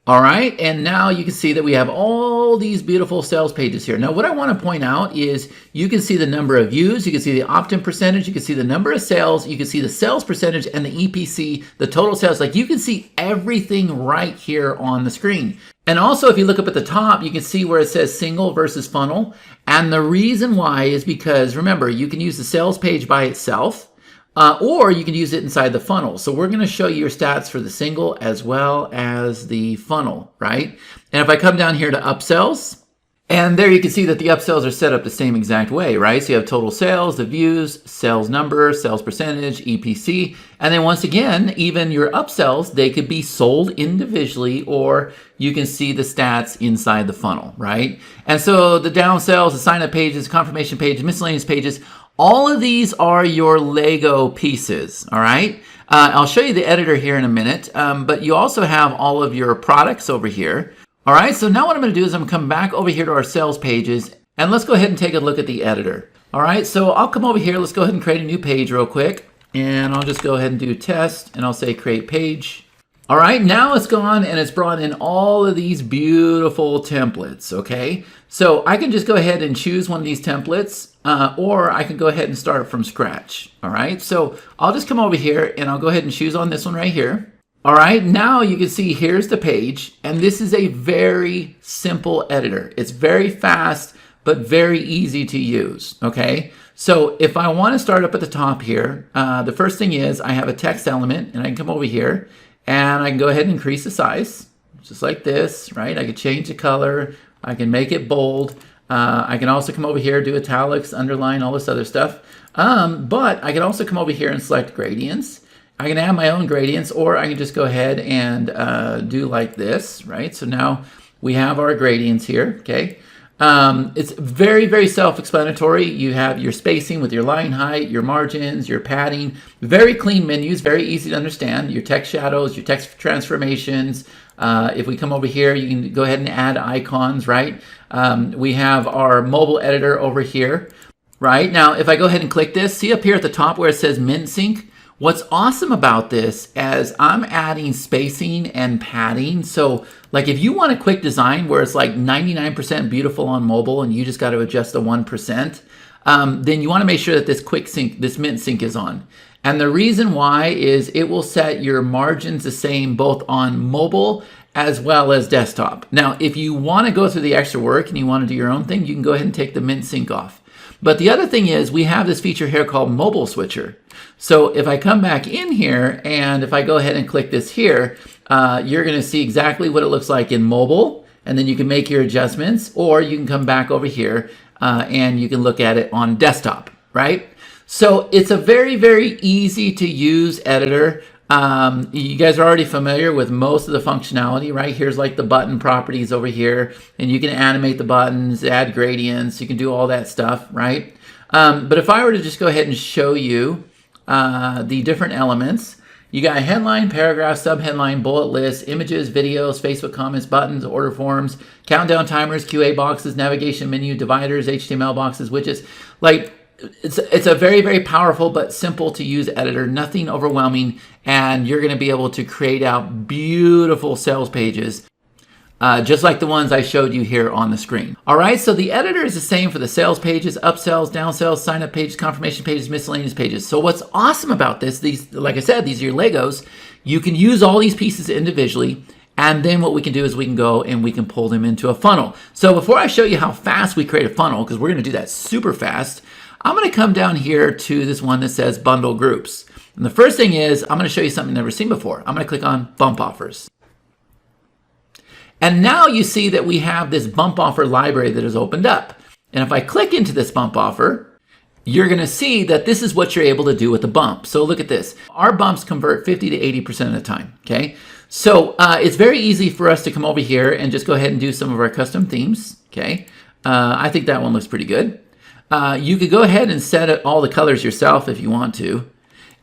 All right, and now you can see that we have all these beautiful sales pages here. Now, what I want to point out is you can see the number of views, you can see the opt-in percentage, you can see the number of sales, you can see the sales percentage and the EPC, the total sales. Like you can see everything right here on the screen. And also, if you look up at the top, you can see where it says single versus funnel. And the reason why is because, remember, you can use the sales page by itself, or you can use it inside the funnel. So we're going to show you your stats for the single as well as the funnel, right? And if I come down here to upsells, and there you can see that the upsells are set up the same exact way, right? So you have total sales, the views, sales number, sales percentage, EPC. And then once again, even your upsells, they could be sold individually, or you can see the stats inside the funnel, right? And so the downsells, the sign-up pages, confirmation pages, miscellaneous pages, all of these are your Lego pieces, all right? I'll show you the editor here in a minute, but you also have all of your products over here. All right, so now what I'm going to do is I'm going to come back over here to our sales pages, and let's go ahead and take a look at the editor. All right, so I'll come over here. Let's go ahead and create a new page real quick, and I'll just go ahead and do test, and I'll say create page. All right, now it's gone and it's brought in all of these beautiful templates, okay? So I can just go ahead and choose one of these templates, or I can go ahead and start from scratch, all right? So I'll just come over here and I'll go ahead and choose on this one right here. All right, now you can see here's the page, and this is a very simple editor. It's very fast, but very easy to use, okay? So if I want to start up at the top here, the first thing is I have a text element, and I can come over here, and I can go ahead and increase the size, just like this, right? I can change the color, I can make it bold. I can also come over here, do italics, underline, all this other stuff. But I can also come over here and select gradients. I can add my own gradients, or I can just go ahead and do like this, right? So now we have our gradients here, okay? It's very, very self-explanatory. You have your spacing with your line height, your margins, your padding, very clean menus, very easy to understand, your text shadows, your text transformations. If we come over here, you can go ahead and add icons, right? We have our mobile editor over here, right? Now, if I go ahead and click this, see up here at the top where it says Mint Sync? What's awesome about this is I'm adding spacing and padding. So like if you want a quick design where it's like 99% beautiful on mobile and you just got to adjust the 1%, then you want to make sure that this quick sync, this Mint Sync is on. And the reason why is it will set your margins the same both on mobile as well as desktop. Now, if you want to go through the extra work and you want to do your own thing, you can go ahead and take the Mint Sync off. But the other thing is we have this feature here called Mobile Switcher. So if I come back in here and if I go ahead and click this here, you're going to see exactly what it looks like in mobile and then you can make your adjustments, or you can come back over here and you can look at it on desktop, right? So it's a very, very easy to use editor. You guys are already familiar with most of the functionality, right? Here's like the button properties over here, and you can animate the buttons, add gradients, you can do all that stuff, right? But if I were to just go ahead and show you the different elements, you got a headline, paragraph, subheadline, bullet lists, images, videos, Facebook comments, buttons, order forms, countdown timers, QA boxes, navigation menu, dividers, HTML boxes, widgets. Like, it's a very, very powerful but simple to use editor, nothing overwhelming, and you're going to be able to create out beautiful sales pages just like the ones I showed you here on the screen. All right, so the editor is the same for the sales pages, upsells, downsells, sign up pages, confirmation pages, miscellaneous pages. So what's awesome about this, these, like I said, these are your Legos. You can use all these pieces individually, and then what we can do is we can go and we can pull them into a funnel. So before I show you how fast we create a funnel, because we're going to do that super fast, I'm going to come down here to this one that says bundle groups. And the first thing is I'm going to show you something you've never seen before. I'm going to click on bump offers. And now you see that we have this bump offer library that is opened up. And if I click into this bump offer, you're going to see that this is what you're able to do with the bump. So look at this. Our bumps convert 50 to 80% of the time. Okay. So it's very easy for us to come over here and just go ahead and do some of our custom themes. Okay. I think that one looks pretty good. You could go ahead and set all the colors yourself if you want to.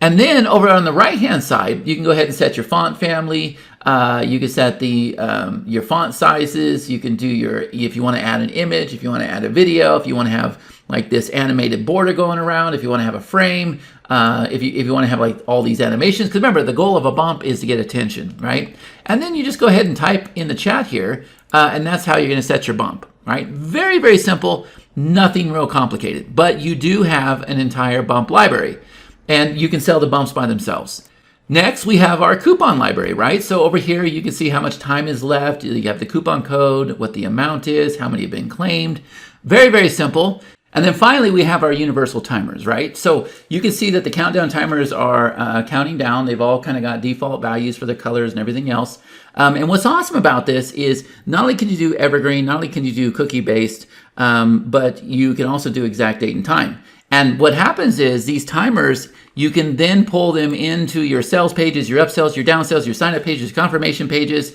And then over on the right-hand side, you can go ahead and set your font family. You can set your font sizes. You can do if you want to add an image, if you want to add a video, if you want to have like this animated border going around, if you want to have a frame, if you want to have like all these animations. Because remember, the goal of a bump is to get attention, right? And then you just go ahead and type in the chat here, and that's how you're going to set your bump, right? Very, very simple. Nothing real complicated, but you do have an entire bump library, and you can sell the bumps by themselves. Next, we have our coupon library, right? So over here, you can see how much time is left. You have the coupon code, what the amount is, how many have been claimed. Very, very simple. And then finally, we have our universal timers, right? So you can see that the countdown timers are counting down. They've all kind of got default values for the colors and everything else. And what's awesome about this is not only can you do evergreen, not only can you do cookie-based, but you can also do exact date and time. And what happens is these timers, you can then pull them into your sales pages, your upsells, your downsells, your sign-up pages, confirmation pages.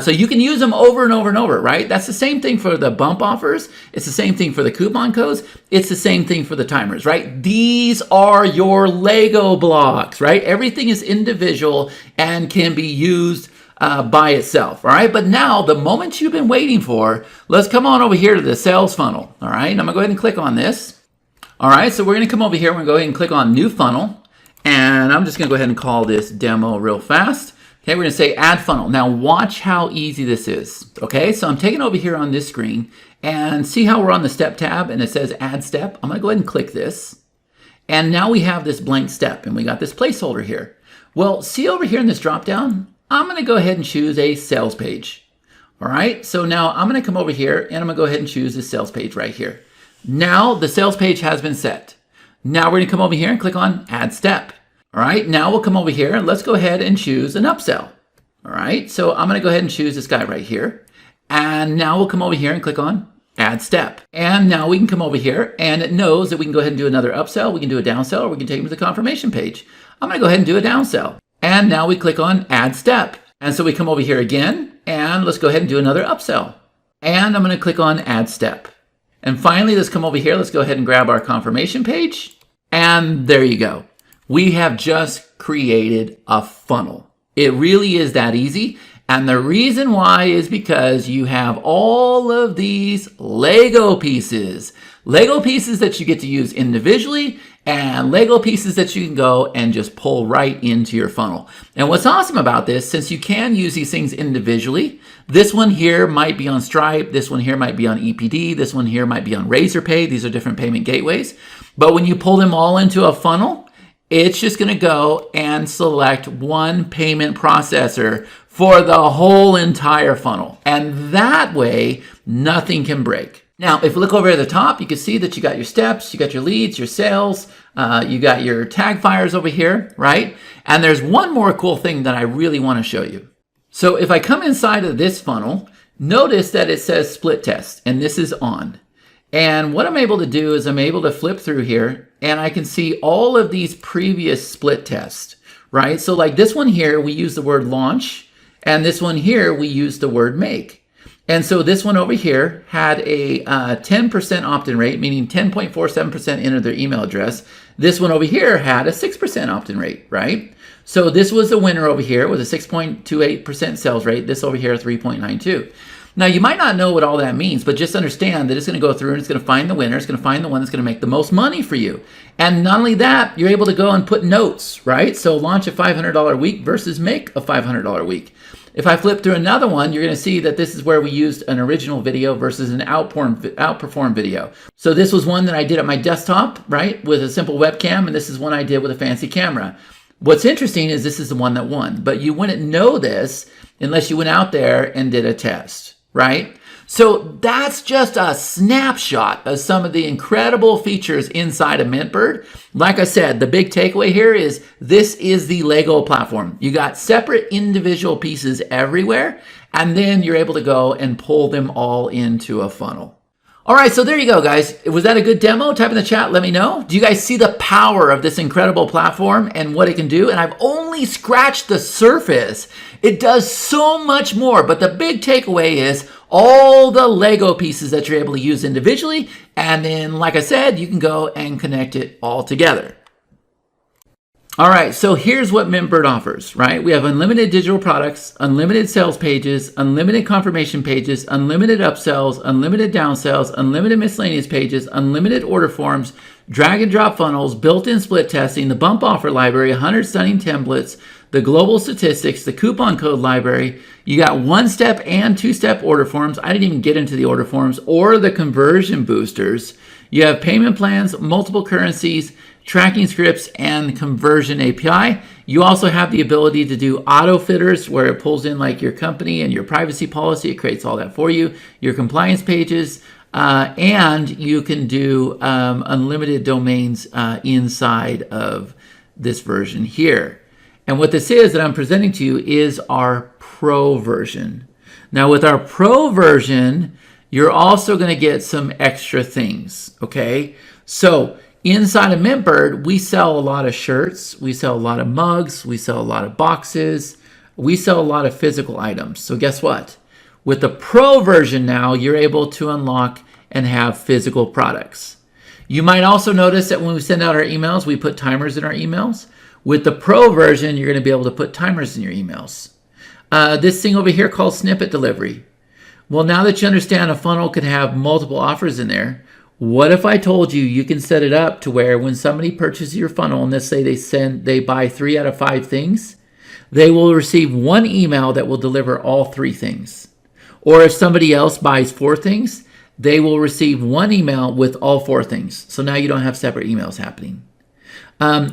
So you can use them over and over and over, right? That's the same thing for the bump offers. It's the same thing for the coupon codes. It's the same thing for the timers, right? These are your Lego blocks, right? Everything is individual and can be used by itself, all right? But now, the moment you've been waiting for, let's come on over here to the sales funnel, all right? I'm gonna go ahead and click on this. All right, so we're gonna come over here, we're gonna go ahead and click on new funnel, and I'm just gonna go ahead and call this demo real fast. Okay, we're gonna say add funnel. Now watch how easy this is, okay? So I'm taking over here on this screen, and see how we're on the step tab, and it says add step. I'm gonna go ahead and click this, and now we have this blank step, and we got this placeholder here. Well, see over here in this drop down, I'm gonna go ahead and choose a sales page. All right, so now I'm gonna come over here, and I'm gonna go ahead and choose this sales page right here. Now the sales page has been set. Now we're gonna come over here and click on add step. All right, now we'll come over here and let's go ahead and choose an upsell. All right, so I'm gonna go ahead and choose this guy right here. And now we'll come over here and click on add step. And now we can come over here and it knows that we can go ahead and do another upsell, we can do a downsell, or we can take them to the confirmation page. I'm gonna go ahead and do a downsell. And now we click on add step. And so we come over here again and let's go ahead and do another upsell. And I'm gonna click on add step. And finally, let's come over here. Let's go ahead and grab our confirmation page. And there you go. We have just created a funnel. It really is that easy. And the reason why is because you have all of these Lego pieces. Lego pieces that you get to use individually and Lego pieces that you can go and just pull right into your funnel. And what's awesome about this, since you can use these things individually, this one here might be on Stripe, this one here might be on EPD, this one here might be on Razorpay. These are different payment gateways. But when you pull them all into a funnel, it's just gonna go and select one payment processor for the whole entire funnel. And that way, nothing can break. Now, if we look over at the top, you can see that you got your steps, you got your leads, your sales, you got your tag fires over here, right? And there's one more cool thing that I really want to show you. So if I come inside of this funnel, notice that it says split test, and this is on. And what I'm able to do is I'm able to flip through here, and I can see all of these previous split tests, right? So like this one here, we use the word launch, and this one here, we use the word make. And so this one over here had a 10% opt-in rate, meaning 10.47% entered their email address. This one over here had a 6% opt-in rate, right? So this was the winner over here with a 6.28% sales rate. This over here, 3.92. Now, you might not know what all that means, but just understand that it's going to go through and it's going to find the winner. It's going to find the one that's going to make the most money for you. And not only that, you're able to go and put notes, right? So launch a $500 week versus make a $500 week. If I flip through another one, you're going to see that this is where we used an original video versus an outperform video. So this was one that I did at my desktop, right, with a simple webcam, and this is one I did with a fancy camera. What's interesting is this is the one that won, but you wouldn't know this unless you went out there and did a test, right? So that's just a snapshot of some of the incredible features inside of MintBird. Like I said, the big takeaway here is this is the Lego platform. You got separate individual pieces everywhere, and then you're able to go and pull them all into a funnel. All right, so there you go, guys. Was that a good demo? Type in the chat, let me know. Do you guys see the power of this incredible platform and what it can do? And I've only scratched the surface. It does so much more, but the big takeaway is all the Lego pieces that you're able to use individually. And then, like I said, you can go and connect it all together. All right, so here's what MintBird offers, right? We have unlimited digital products, unlimited sales pages, unlimited confirmation pages, unlimited upsells, unlimited downsells, unlimited miscellaneous pages, unlimited order forms, drag and drop funnels, built-in split testing, the bump offer library, 100 stunning templates, the global statistics, the coupon code library. You got one-step and two-step order forms. I didn't even get into the order forms or the conversion boosters. You have payment plans, multiple currencies, tracking scripts, and conversion API. You also have the ability to do auto fitters where it pulls in like your company and your privacy policy. It creates all that for you. Your compliance pages, and you can do unlimited domains inside of this version here. And what this is that I'm presenting to you is our Pro version. Now with our Pro version, you're also going to get some extra things, okay? So inside of MintBird, we sell a lot of shirts, we sell a lot of mugs, we sell a lot of boxes, we sell a lot of physical items. So guess what? With the Pro version now, you're able to unlock and have physical products. You might also notice that when we send out our emails, we put timers in our emails. With the Pro version, you're going to be able to put timers in your emails. This thing over here called snippet delivery. Well, now that you understand a funnel could have multiple offers in there, what if I told you you can set it up to where when somebody purchases your funnel, and let's say they buy 3 out of 5 things, they will receive one email that will deliver all 3 things. Or if somebody else buys 4 things, they will receive one email with all 4 things. So now you don't have separate emails happening.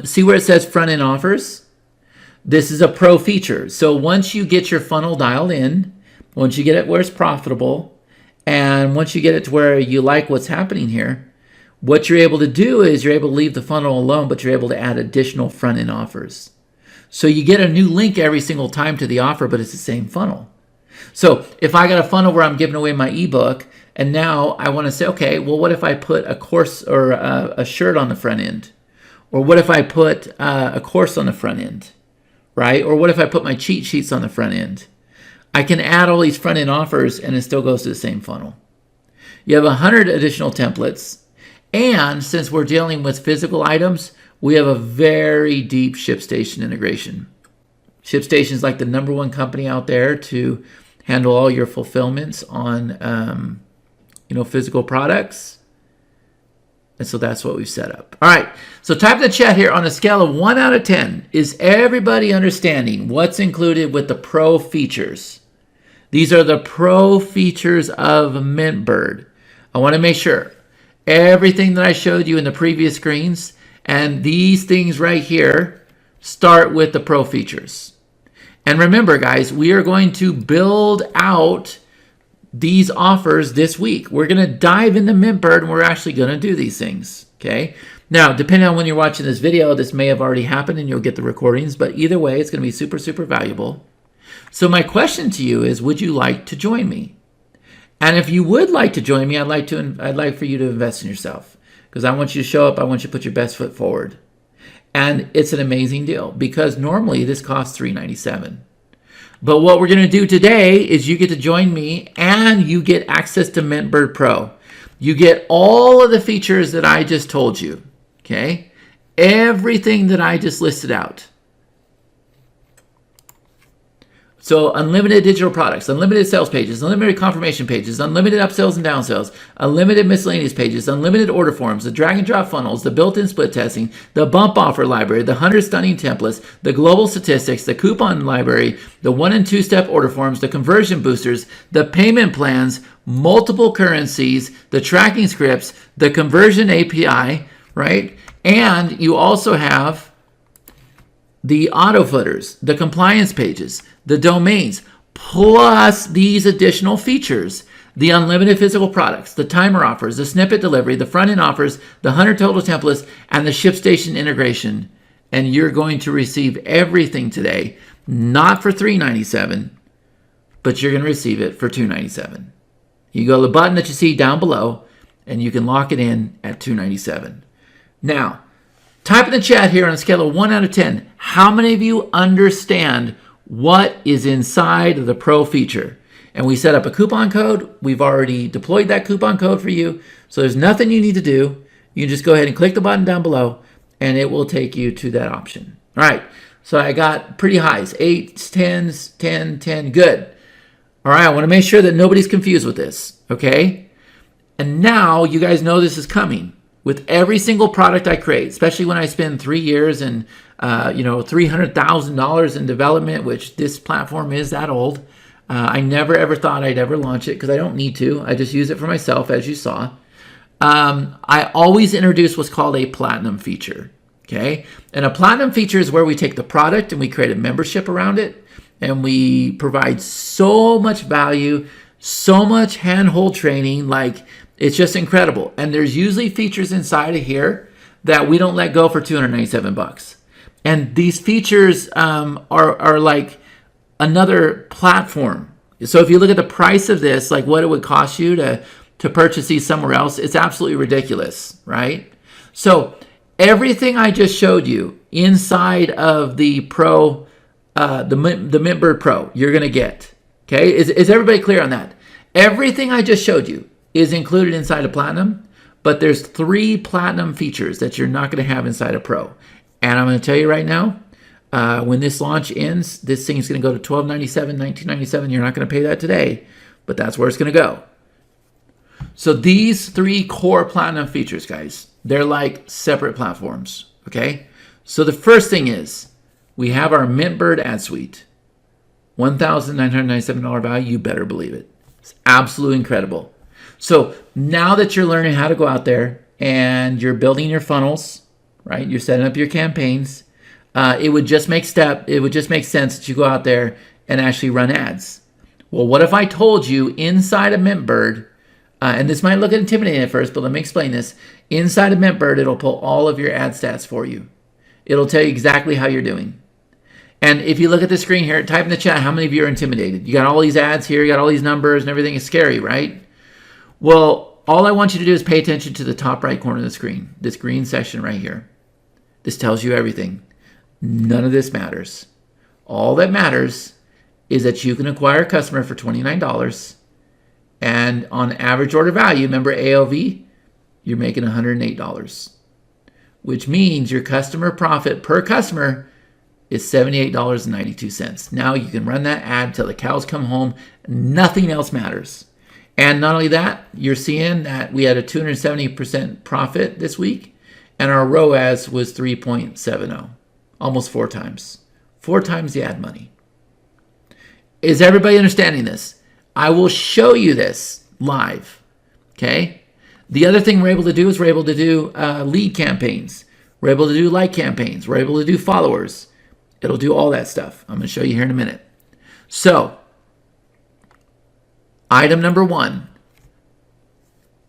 See where it says front end offers? This is a Pro feature. So once you get your funnel dialed in, once you get it where it's profitable, and once you get it to where you like what's happening here, what you're able to do is you're able to leave the funnel alone, but you're able to add additional front-end offers. So you get a new link every single time to the offer, but it's the same funnel. So if I got a funnel where I'm giving away my ebook, and now I want to say, okay, well, what if I put a course or a shirt on the front end? Or what if I put a course on the front end, right? Or what if I put my cheat sheets on the front end? I can add all these front-end offers and it still goes to the same funnel. You have 100 additional templates. And since we're dealing with physical items, we have a very deep ShipStation integration. ShipStation is like the #1 company out there to handle all your fulfillments on physical products. And so that's what we've set up. All right, so type in the chat here on a scale of 1 out of 10. Is everybody understanding what's included with the Pro features? These are the Pro features of MintBird. I want to make sure everything that I showed you in the previous screens and these things right here start with the Pro features. And remember, guys, we are going to build out these offers this week. We're going to dive into MintBird and we're actually going to do these things, okay? Now, depending on when you're watching this video, this may have already happened and you'll get the recordings, but either way, it's going to be super, super valuable. So my question to you is, would you like to join me? And if you would like to join me, I'd like for you to invest in yourself, because I want you to show up. I want you to put your best foot forward. And it's an amazing deal, because normally this costs $397. But what we're going to do today is you get to join me and you get access to MintBird Pro. You get all of the features that I just told you. Okay? Everything that I just listed out. So unlimited digital products, unlimited sales pages, unlimited confirmation pages, unlimited upsells and downsells, unlimited miscellaneous pages, unlimited order forms, the drag and drop funnels, the built-in split testing, the bump offer library, the 100 stunning templates, the global statistics, the coupon library, the 1 and 2 step order forms, the conversion boosters, the payment plans, multiple currencies, the tracking scripts, the conversion API, right? And you also have the auto footers, the compliance pages, the domains, plus these additional features, the unlimited physical products, the timer offers, the snippet delivery, the front-end offers, the 100 total templates, and the ShipStation integration. And you're going to receive everything today, not for $397, but you're going to receive it for $297. You go to the button that you see down below, and you can lock it in at $297. Now, type in the chat here on a scale of 1 out of 10, how many of you understand what is inside of the Pro feature? And we set up a coupon code. We've already deployed that coupon code for you. So there's nothing you need to do. You can just go ahead and click the button down below, and it will take you to that option. All right. So I got pretty highs, 8s, 10s, 10, 10. Good. All right. I want to make sure that nobody's confused with this. Okay. And now you guys know this is coming. With every single product I create, especially when I spend 3 years and $300,000 in development, which this platform is that old. I never ever thought I'd ever launch it because I don't need to. I just use it for myself, as you saw. I always introduce what's called a platinum feature. Okay, and a platinum feature is where we take the product and we create a membership around it, and we provide so much value, so much handhold training, like. It's just incredible. And there's usually features inside of here that we don't let go for $297. And these features are like another platform. So if you look at the price of this, like what it would cost you to purchase these somewhere else, it's absolutely ridiculous, right? So everything I just showed you inside of the Pro, the MintBird Pro, you're going to get. Okay? Is everybody clear on that? Everything I just showed you is included inside of Platinum, but there's 3 Platinum features that you're not going to have inside of Pro. And I'm going to tell you right now, when this launch ends, this thing is going to go to $1297, $1997. You're not going to pay that today, but that's where it's going to go. So these 3 core Platinum features, guys, they're like separate platforms, okay? So the first thing is we have our MintBird ad suite. $1,997 value, you better believe it. It's absolutely incredible. So now that you're learning how to go out there and you're building your funnels, right? You're setting up your campaigns. It would just make sense that you go out there and actually run ads. Well, what if I told you inside of MintBird, and this might look intimidating at first, but let me explain this. Inside of MintBird, it'll pull all of your ad stats for you. It'll tell you exactly how you're doing. And if you look at the screen here, type in the chat, how many of you are intimidated? You got all these ads here, you got all these numbers, and everything is scary, right? Well, all I want you to do is pay attention to the top right corner of the screen, this green section right here. This tells you everything. None of this matters. All that matters is that you can acquire a customer for $29, and on average order value, remember AOV, you're making $108, which means your customer profit per customer is $78.92. Now you can run that ad till the cows come home. Nothing else matters. And not only that, you're seeing that we had a 270% profit this week, and our ROAS was 3.70, almost 4 times. 4 times the ad money. Is everybody understanding this? I will show you this live, okay? The other thing we're able to do is we're able to do lead campaigns. We're able to do like campaigns. We're able to do followers. It'll do all that stuff. I'm going to show you here in a minute. So, item number 1,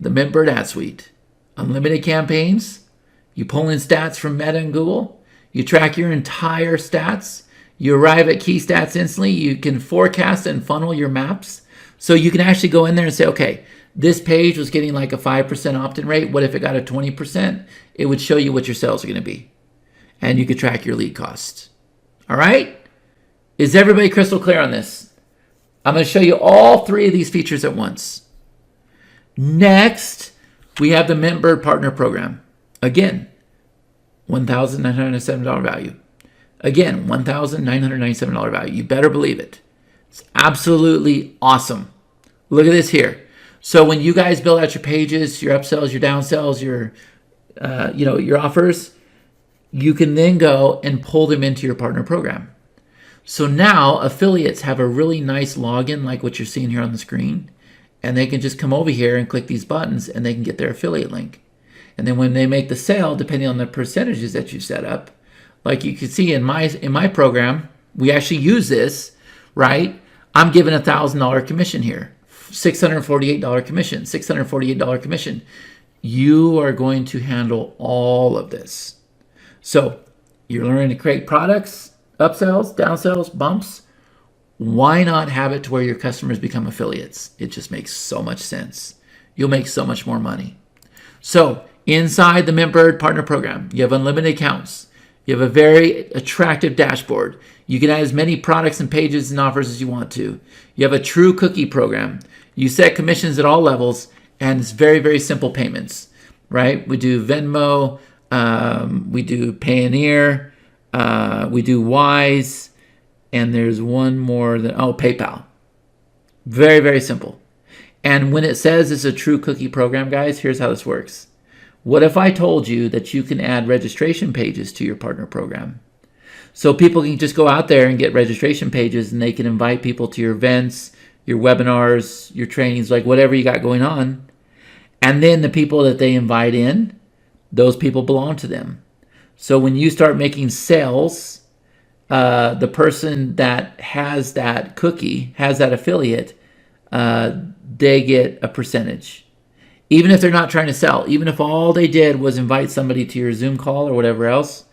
the MintBird ad suite. Unlimited campaigns. You pull in stats from Meta and Google. You track your entire stats. You arrive at key stats instantly. You can forecast and funnel your maps. So you can actually go in there and say, okay, this page was getting like a 5% opt-in rate. What if it got a 20%? It would show you what your sales are going to be. And you could track your lead costs. All right? Is everybody crystal clear on this? I'm going to show you all three of these features at once. Next, we have the MintBird Partner Program. Again, $1,997 value. Again, $1,997 value. You better believe it. It's absolutely awesome. Look at this here. So when you guys build out your pages, your upsells, your downsells, your your offers, you can then go and pull them into your partner program. So now affiliates have a really nice login like what you're seeing here on the screen, and they can just come over here and click these buttons and they can get their affiliate link. And then when they make the sale, depending on the percentages that you set up, like you can see in my program, we actually use this, right? I'm giving $1,000 commission here, $648 commission, $648 commission. You are going to handle all of this. So you're learning to create products, upsells, downsells, bumps. Why not have it to where your customers become affiliates? It just makes so much sense. You'll make so much more money. So inside the MintBird Partner Program, you have unlimited accounts. You have a very attractive dashboard. You can add as many products and pages and offers as you want to. You have a true cookie program. You set commissions at all levels, and it's very, very simple payments, right? We do Venmo, we do Payoneer, we do Wise, and there's one more, PayPal. Very, very simple. And when it says it's a true cookie program, guys, here's how this works. What if I told you that you can add registration pages to your partner program? So people can just go out there and get registration pages, and they can invite people to your events, your webinars, your trainings, like whatever you got going on. And then the people that they invite in, those people belong to them. So when you start making sales, the person that has that cookie, has that affiliate, they get a percentage. Even if they're not trying to sell, even if all they did was invite somebody to your Zoom call or whatever else,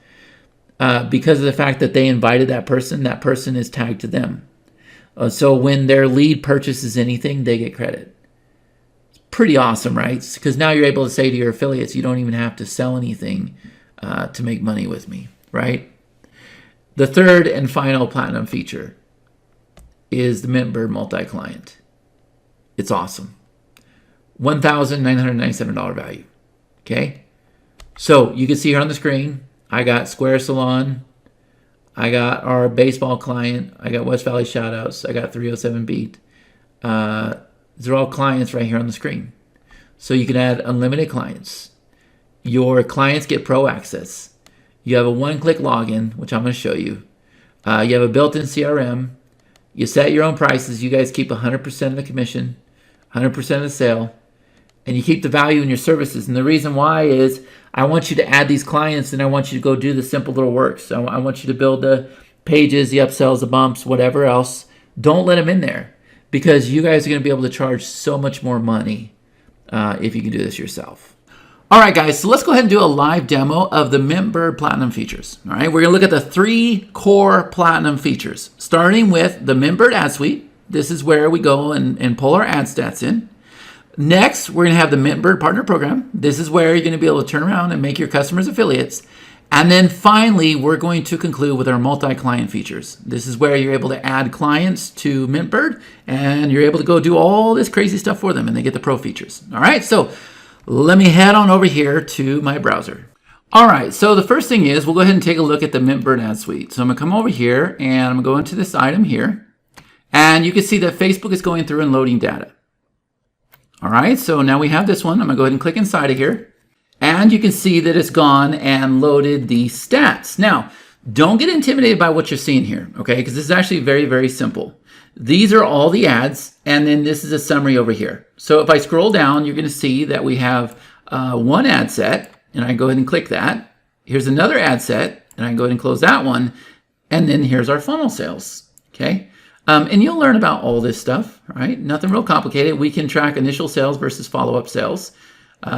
because of the fact that they invited that person is tagged to them. So when their lead purchases anything, they get credit. It's pretty awesome, right? Because now you're able to say to your affiliates, you don't even have to sell anything to make money with me, right? The third and final platinum feature is the MintBird multi-client. It's awesome. $1,997 value. Okay? So you can see here on the screen, I got Square Salon, I got our baseball client, I got West Valley Shoutouts, I got 307 Beat. These are all clients right here on the screen. So you can add unlimited clients. Your clients get pro access. You have a one-click login, which I'm going to show you. You have a built-in CRM. You set your own prices. You guys keep 100% of the commission, 100% of the sale, and you keep the value in your services. And the reason why is I want you to add these clients, and I want you to go do the simple little work. So I want you to build the pages, the upsells, the bumps, whatever else. Don't let them in there, because you guys are going to be able to charge so much more money if you can do this yourself. All right, guys, so let's go ahead and do a live demo of the MintBird Platinum features. All right, we're going to look at the 3 core Platinum features, starting with the MintBird Ad Suite. This is where we go and pull our ad stats in. Next, we're going to have the MintBird Partner Program. This is where you're going to be able to turn around and make your customers affiliates. And then finally, we're going to conclude with our multi-client features. This is where you're able to add clients to MintBird, and you're able to go do all this crazy stuff for them, and they get the pro features. All right, so let me head on over here to my browser. All right, so the first thing is we'll go ahead and take a look at the MintBird Ad Suite. So I'm going to come over here, and I'm going to go into this item here. And you can see that Facebook is going through and loading data. All right, so now we have this one. I'm going to go ahead and click inside of here. And you can see that it's gone and loaded the stats. Now, don't get intimidated by what you're seeing here, okay? Because this is actually very, very simple. These are all the ads, and then this is a summary over here. So if I scroll down, you're going to see that we have one ad set, and I go ahead and click that. Here's another ad set, and I can go ahead and close that one. And then here's our funnel sales, okay? And you'll learn about all this stuff, right? Nothing real complicated. We can track initial sales versus follow-up sales.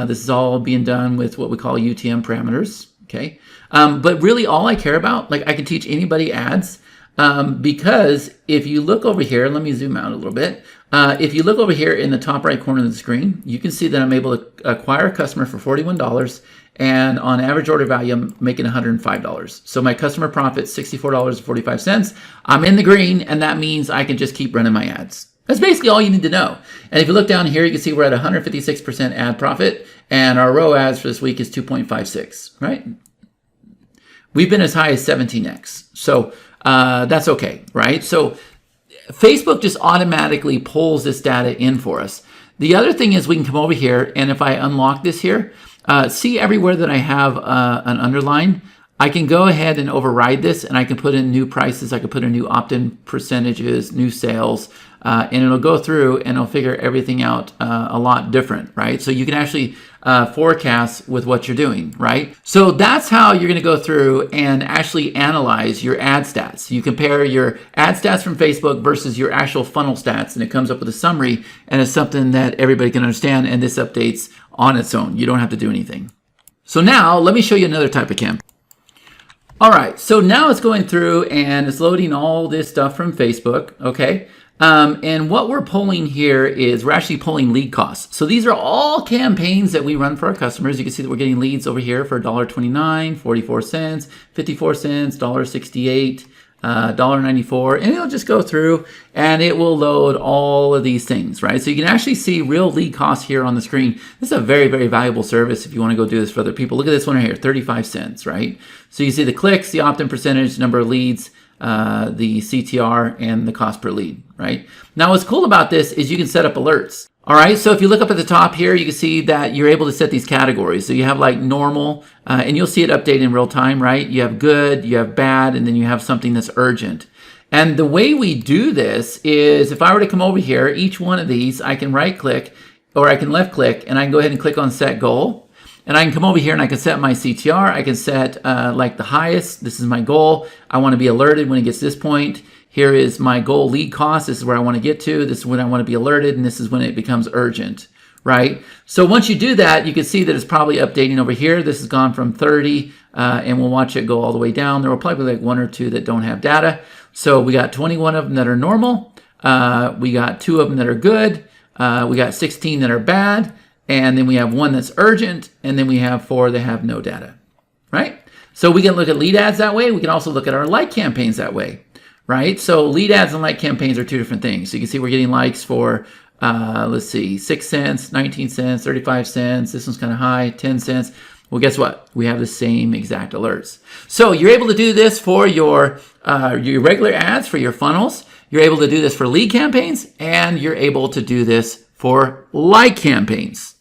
This is all being done with what we call UTM parameters, okay? But really all I care about, like I can teach anybody ads. Because if you look over here, let me zoom out a little bit. If you look over here in the top right corner of the screen, you can see that I'm able to acquire a customer for $41, and on average order value, I'm making $105. So my customer profit's $64.45. I'm in the green, and that means I can just keep running my ads. That's basically all you need to know. And if you look down here, you can see we're at 156% ad profit, and our ROAS for this week is 2.56, right? We've been as high as 17x. So that's okay, right? So Facebook just automatically pulls this data in for us. The other thing is we can come over here, and if I unlock this here, see everywhere that I have an underline, I can go ahead and override this, and I can put in new prices. I can put in new opt-in percentages, new sales, and it'll go through and it'll figure everything out a lot different, right? So you can actually forecast with what you're doing, right? So that's how you're going to go through and actually analyze your ad stats. You compare your ad stats from Facebook versus your actual funnel stats, and it comes up with a summary, and it's something that everybody can understand, and this updates on its own. You don't have to do anything. So now let me show you another type of campaign. All right, so now it's going through and it's loading all this stuff from Facebook, okay? And what we're pulling here is we're actually pulling lead costs. So these are all campaigns that we run for our customers. You can see that we're getting leads over here for $1.29, 44 cents, 54 cents, $1.68, $1.94, and it'll just go through and it will load all of these things, right? So you can actually see real lead costs here on the screen. This is a very, very valuable service if you want to go do this for other people. Look at this one right here, 35 cents, right? So you see the clicks, the opt-in percentage, number of leads, the CTR, and the cost per lead, right? Now what's cool about this is you can set up alerts. All right, so if you look up at the top here, you can see that you're able to set these categories. So you have like normal, and you'll see it update in real time, right? You have good, you have bad, and then you have something that's urgent. And the way we do this is if I were to come over here, each one of these, I can right click or I can left click, and I can go ahead and click on set goal. And I can come over here and I can set my CTR. I can set like the highest. This is my goal. I want to be alerted when it gets to this point. Here is my goal lead cost. This is where I want to get to. This is when I want to be alerted, and this is when it becomes urgent, right? So once you do that, you can see that it's probably updating over here. This has gone from 30, and we'll watch it go all the way down. There will probably be like one or two that don't have data. So we got 21 of them that are normal. We got 2 of them that are good. We got 16 that are bad. And then we have 1 that's urgent. And then we have 4 that have no data, right? So we can look at lead ads that way. We can also look at our like campaigns that way. Right? So lead ads and like campaigns are 2 different things. So you can see we're getting likes for, let's see, 6 cents, 19 cents, 35 cents. This one's kind of high, 10 cents. Well, guess what? We have the same exact alerts. So you're able to do this for your regular ads, for your funnels. You're able to do this for lead campaigns, and you're able to do this for like campaigns.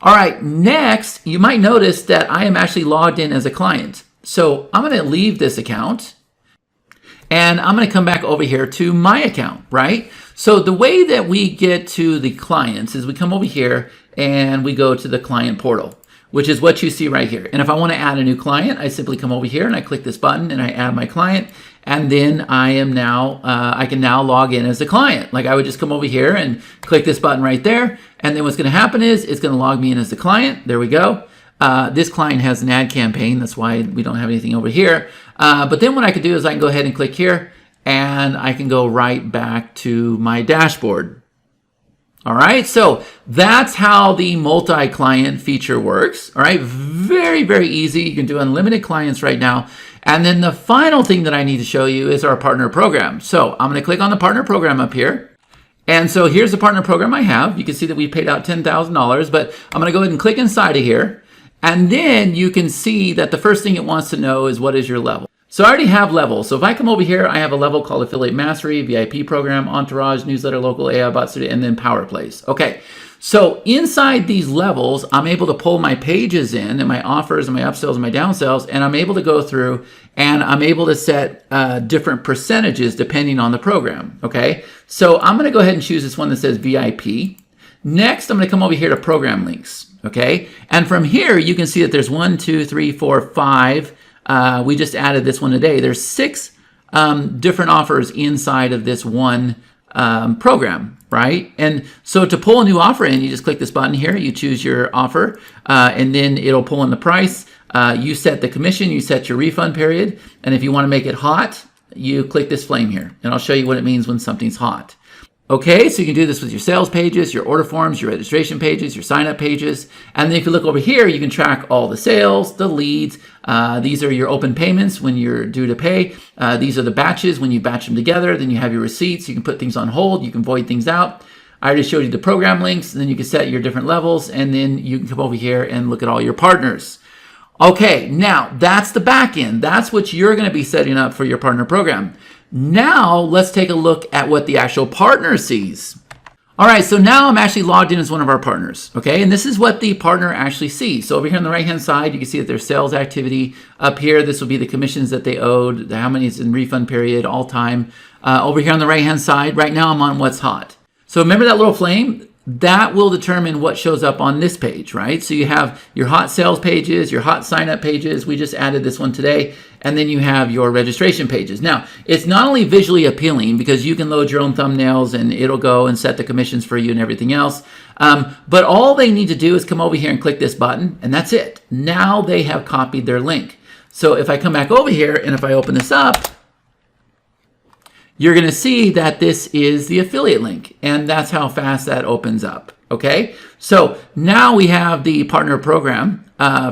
All right, next, you might notice that I am actually logged in as a client. So I'm going to leave this account. And I'm going to come back over here to my account, right? So the way that we get to the clients is we come over here and we go to the client portal, which is what you see right here. And if I want to add a new client, I simply come over here and I click this button and I add my client. And then I can now log in as a client. Like I would just come over here and click this button right there. And then what's going to happen is it's going to log me in as the client. There we go. This client has an ad campaign. That's why we don't have anything over here. But then what I can do is I can go ahead and click here and I can go right back to my dashboard. All right, so that's how the multi-client feature works. All right, very, very easy. You can do unlimited clients right now. And then the final thing that I need to show you is our partner program. So I'm going to click on the partner program up here. And so here's the partner program I have. You can see that we paid out $10,000, but I'm going to go ahead and click inside of here. And then you can see that the first thing it wants to know is what is your level. So I already have levels. So if I come over here, I have a level called Affiliate Mastery, VIP Program, Entourage, Newsletter, Local, AI Bot Studio, and then Power Plays. Okay, so inside these levels, I'm able to pull my pages in and my offers and my upsells and my downsells, and I'm able to go through and I'm able to set different percentages depending on the program, okay? So I'm gonna go ahead and choose this one that says VIP. Next, I'm gonna come over here to Program Links, okay? And from here, you can see that there's 1, 2, 3, 4, 5. We just added this one today. There's 6 different offers inside of this one program, right? And so to pull a new offer in, you just click this button here, you choose your offer, and then it'll pull in the price. You set the commission, you set your refund period, and if you want to make it hot, you click this flame here, and I'll show you what it means when something's hot. Okay, so you can do this with your sales pages, your order forms, your registration pages, your sign-up pages. And then if you look over here, you can track all the sales, the leads. These are your open payments when you're due to pay. These are the batches when you batch them together. Then you have your receipts. You can put things on hold. You can void things out. I already showed you the program links. And then you can set your different levels. And then you can come over here and look at all your partners. Okay, now that's the back end. That's what you're going to be setting up for your partner program. Now, let's take a look at what the actual partner sees. All right, so now I'm actually logged in as one of our partners, okay? And this is what the partner actually sees. So over here on the right-hand side, you can see that there's sales activity. Up here, this will be the commissions that they owed, how many is in refund period, all time. Over here on the right-hand side, right now I'm on what's hot. So remember that little flame? That will determine what shows up on this page, right? So you have your hot sales pages, your hot sign-up pages. We just added this one today. And then you have your registration pages. Now, it's not only visually appealing because you can load your own thumbnails and it'll go and set the commissions for you and everything else. But all they need to do is come over here and click this button, and that's it. Now they have copied their link. So if I come back over here and if I open this up, you're going to see that this is the affiliate link, and that's how fast that opens up. Okay, so now we have the partner program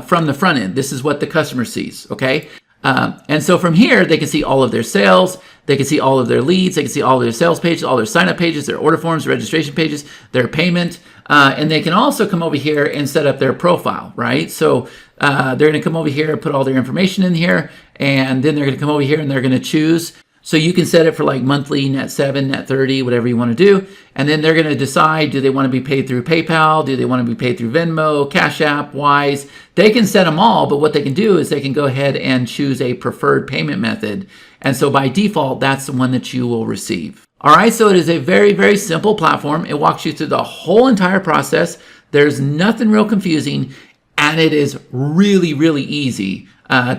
from the front end. This is what the customer sees. Okay. And so from here, they can see all of their sales, they can see all of their leads, they can see all of their sales pages, all their sign-up pages, their order forms, registration pages, their payment, and they can also come over here and set up their profile, right? So they're going to come over here and put all their information in here, and then they're going to come over here and they're going to choose. So you can set it for like monthly, net 7, net 30, whatever you want to do. And then they're going to decide, do they want to be paid through PayPal? Do they want to be paid through Venmo, Cash App, Wise? They can set them all, but what they can do is they can go ahead and choose a preferred payment method. And so by default, that's the one that you will receive. All right, so it is a very, very simple platform. It walks you through the whole entire process. There's nothing real confusing, and it is really, really easy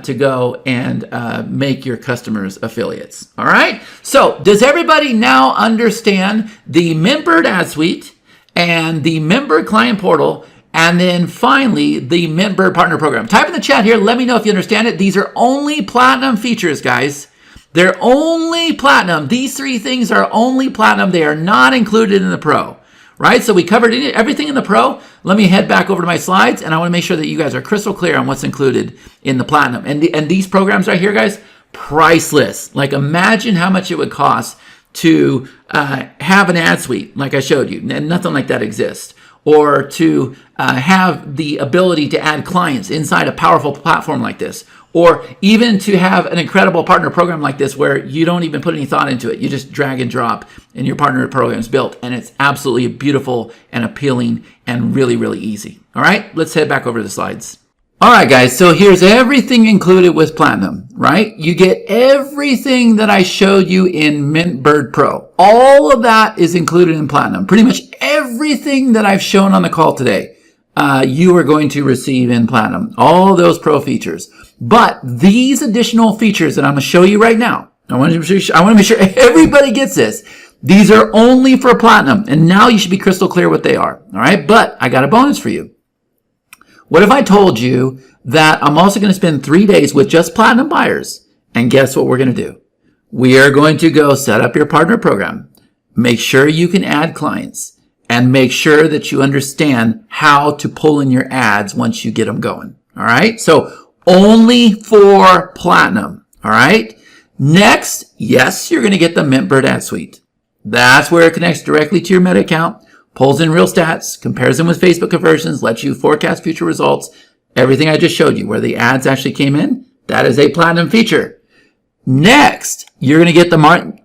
to go and make your customers affiliates. All right. So does everybody now understand the MintBird Ad Suite and the MintBird Client Portal, and then finally the MintBird Partner Program? Type in the chat here. Let me know if you understand it. These are only platinum features, guys. They're only platinum. These three things are only platinum. They are not included in the Pro. Right, so we covered everything in the Pro. Let me head back over to my slides, and I want to make sure that you guys are crystal clear on what's included in the Platinum. And these programs right here, guys, priceless. Like, imagine how much it would cost to have an ad suite like I showed you, and nothing like that exists. Or to have the ability to add clients inside a powerful platform like this. Or even to have an incredible partner program like this where you don't even put any thought into it. You just drag and drop and your partner program is built. And it's absolutely beautiful and appealing and really, really easy. All right, let's head back over to the slides. All right, guys, so here's everything included with Platinum, right? You get everything that I showed you in MintBird Pro. All of that is included in Platinum. Pretty much everything that I've shown on the call today, you are going to receive in Platinum. All those Pro features. But these additional features that I'm going to show you right now, I want to make sure everybody gets this. These are only for Platinum, and now you should be crystal clear what they are. All right, but I got a bonus for you. What if I told you that I'm also going to spend 3 days with just Platinum buyers, and guess what we're going to do? We are going to go set up your partner program, make sure you can add clients, and make sure that you understand how to pull in your ads once you get them going. All right, so only for Platinum. All right. Next, yes, you're going to get the MintBird Ad Suite. That's where it connects directly to your Meta account, pulls in real stats, compares them with Facebook conversions, lets you forecast future results. Everything I just showed you where the ads actually came in, that is a Platinum feature. Next, you're going to get the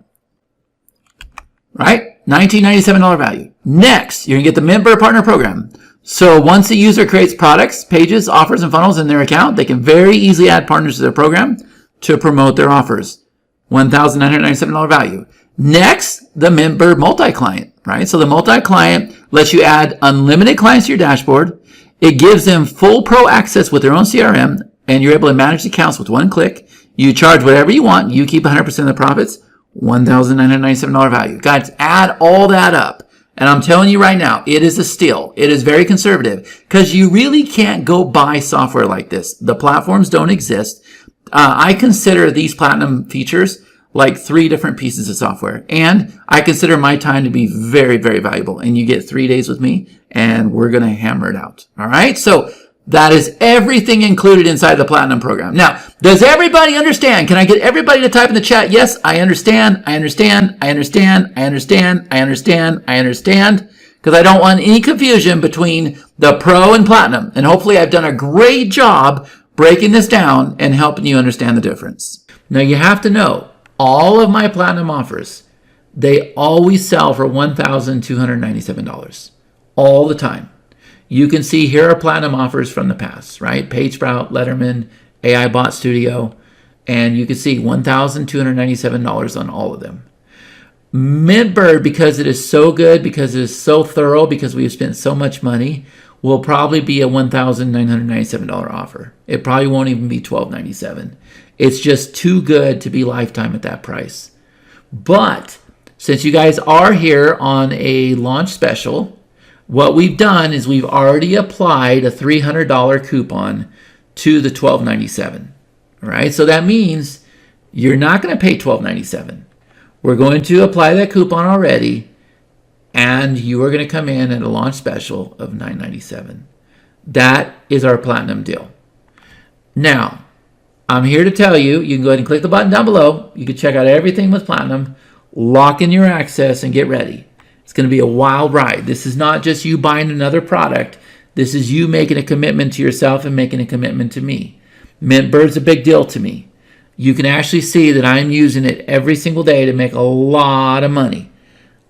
right? $19.97 value. Next, you're going to get the MintBird Partner Program. So once a user creates products, pages, offers, and funnels in their account, they can very easily add partners to their program to promote their offers. $1,997 value. Next, the MintBird multi-client, right? So the multi-client lets you add unlimited clients to your dashboard. It gives them full pro access with their own CRM, and you're able to manage accounts with one click. You charge whatever you want. You keep 100% of the profits. $1,997 value. Guys, add all that up. And I'm telling you right now, it is a steal. It is very conservative because you really can't go buy software like this. The platforms don't exist. I consider these Platinum features like 3 different pieces of software. And I consider my time to be very, very valuable. And you get 3 days with me, and we're going to hammer it out. All right? So that is everything included inside the Platinum program. Now, does everybody understand? Can I get everybody to type in the chat? Yes, I understand. I understand. I understand. I understand. I understand. I understand. Because I don't want any confusion between the Pro and Platinum. And hopefully I've done a great job breaking this down and helping you understand the difference. Now you have to know, all of my Platinum offers, they always sell for $1,297. All the time. You can see here are Platinum offers from the past, right? PageSprout, Letterman, AI Bot Studio, and you can see $1,297 on all of them. MintBird, because it is so good, because it is so thorough, because we've spent so much money, will probably be a $1,997 offer. It probably won't even be $1,297. It's just too good to be lifetime at that price. But since you guys are here on a launch special, what we've done is we've already applied a $300 coupon to the $1,297. All right, so that means you're not going to pay $1,297. We're going to apply that coupon already, and you are going to come in at a launch special of $997. That is our Platinum deal. Now, I'm here to tell you, you can go ahead and click the button down below. You can check out everything with Platinum, lock in your access, and get ready. It's going to be a wild ride. This is not just you buying another product. This is you making a commitment to yourself and making a commitment to me. MintBird's a big deal to me. You can actually see that I'm using it every single day to make a lot of money.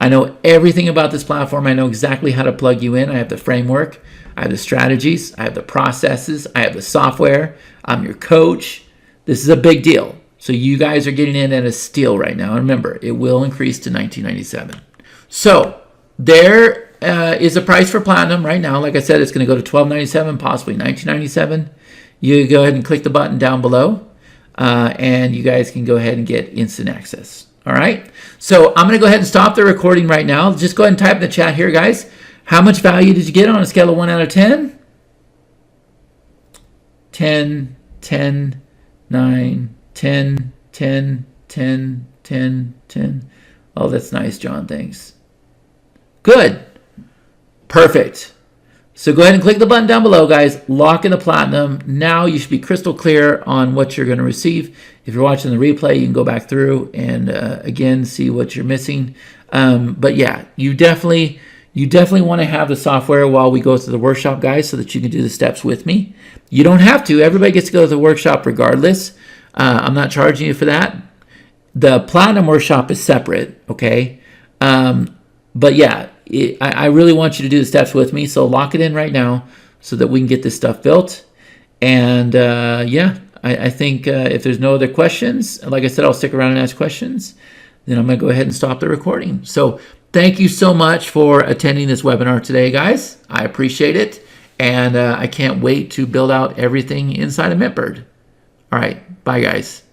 I know everything about this platform. I know exactly how to plug you in. I have the framework. I have the strategies. I have the processes. I have the software. I'm your coach. This is a big deal. So you guys are getting in at a steal right now. And remember, it will increase to $1997. So there is a price for Platinum right now. Like I said, it's going to go to $1297, possibly $1997. You go ahead and click the button down below. And you guys can go ahead and get instant access. All right. So I'm going to go ahead and stop the recording right now. Just go ahead and type in the chat here, guys. How much value did you get on a scale of 1 out of 10? 10, 10, 9, 10, 10, 10, 10, 10. Oh, that's nice, John. Thanks. Good. Perfect. So go ahead and click the button down below, guys. Lock in the Platinum. Now you should be crystal clear on what you're going to receive. If you're watching the replay, you can go back through and again see what you're missing. But yeah, you definitely want to have the software while we go through the workshop, guys, so that you can do the steps with me. You don't have to. Everybody gets to go to the workshop regardless. I'm not charging you for that. The Platinum workshop is separate, okay? But yeah, I really want you to do the steps with me, so lock it in right now so that we can get this stuff built. And yeah, I think if there's no other questions, like I said, I'll stick around and ask questions. Then I'm going to go ahead and stop the recording. So thank you so much for attending this webinar today, guys. I appreciate it. And I can't wait to build out everything inside of MintBird. All right, bye, guys.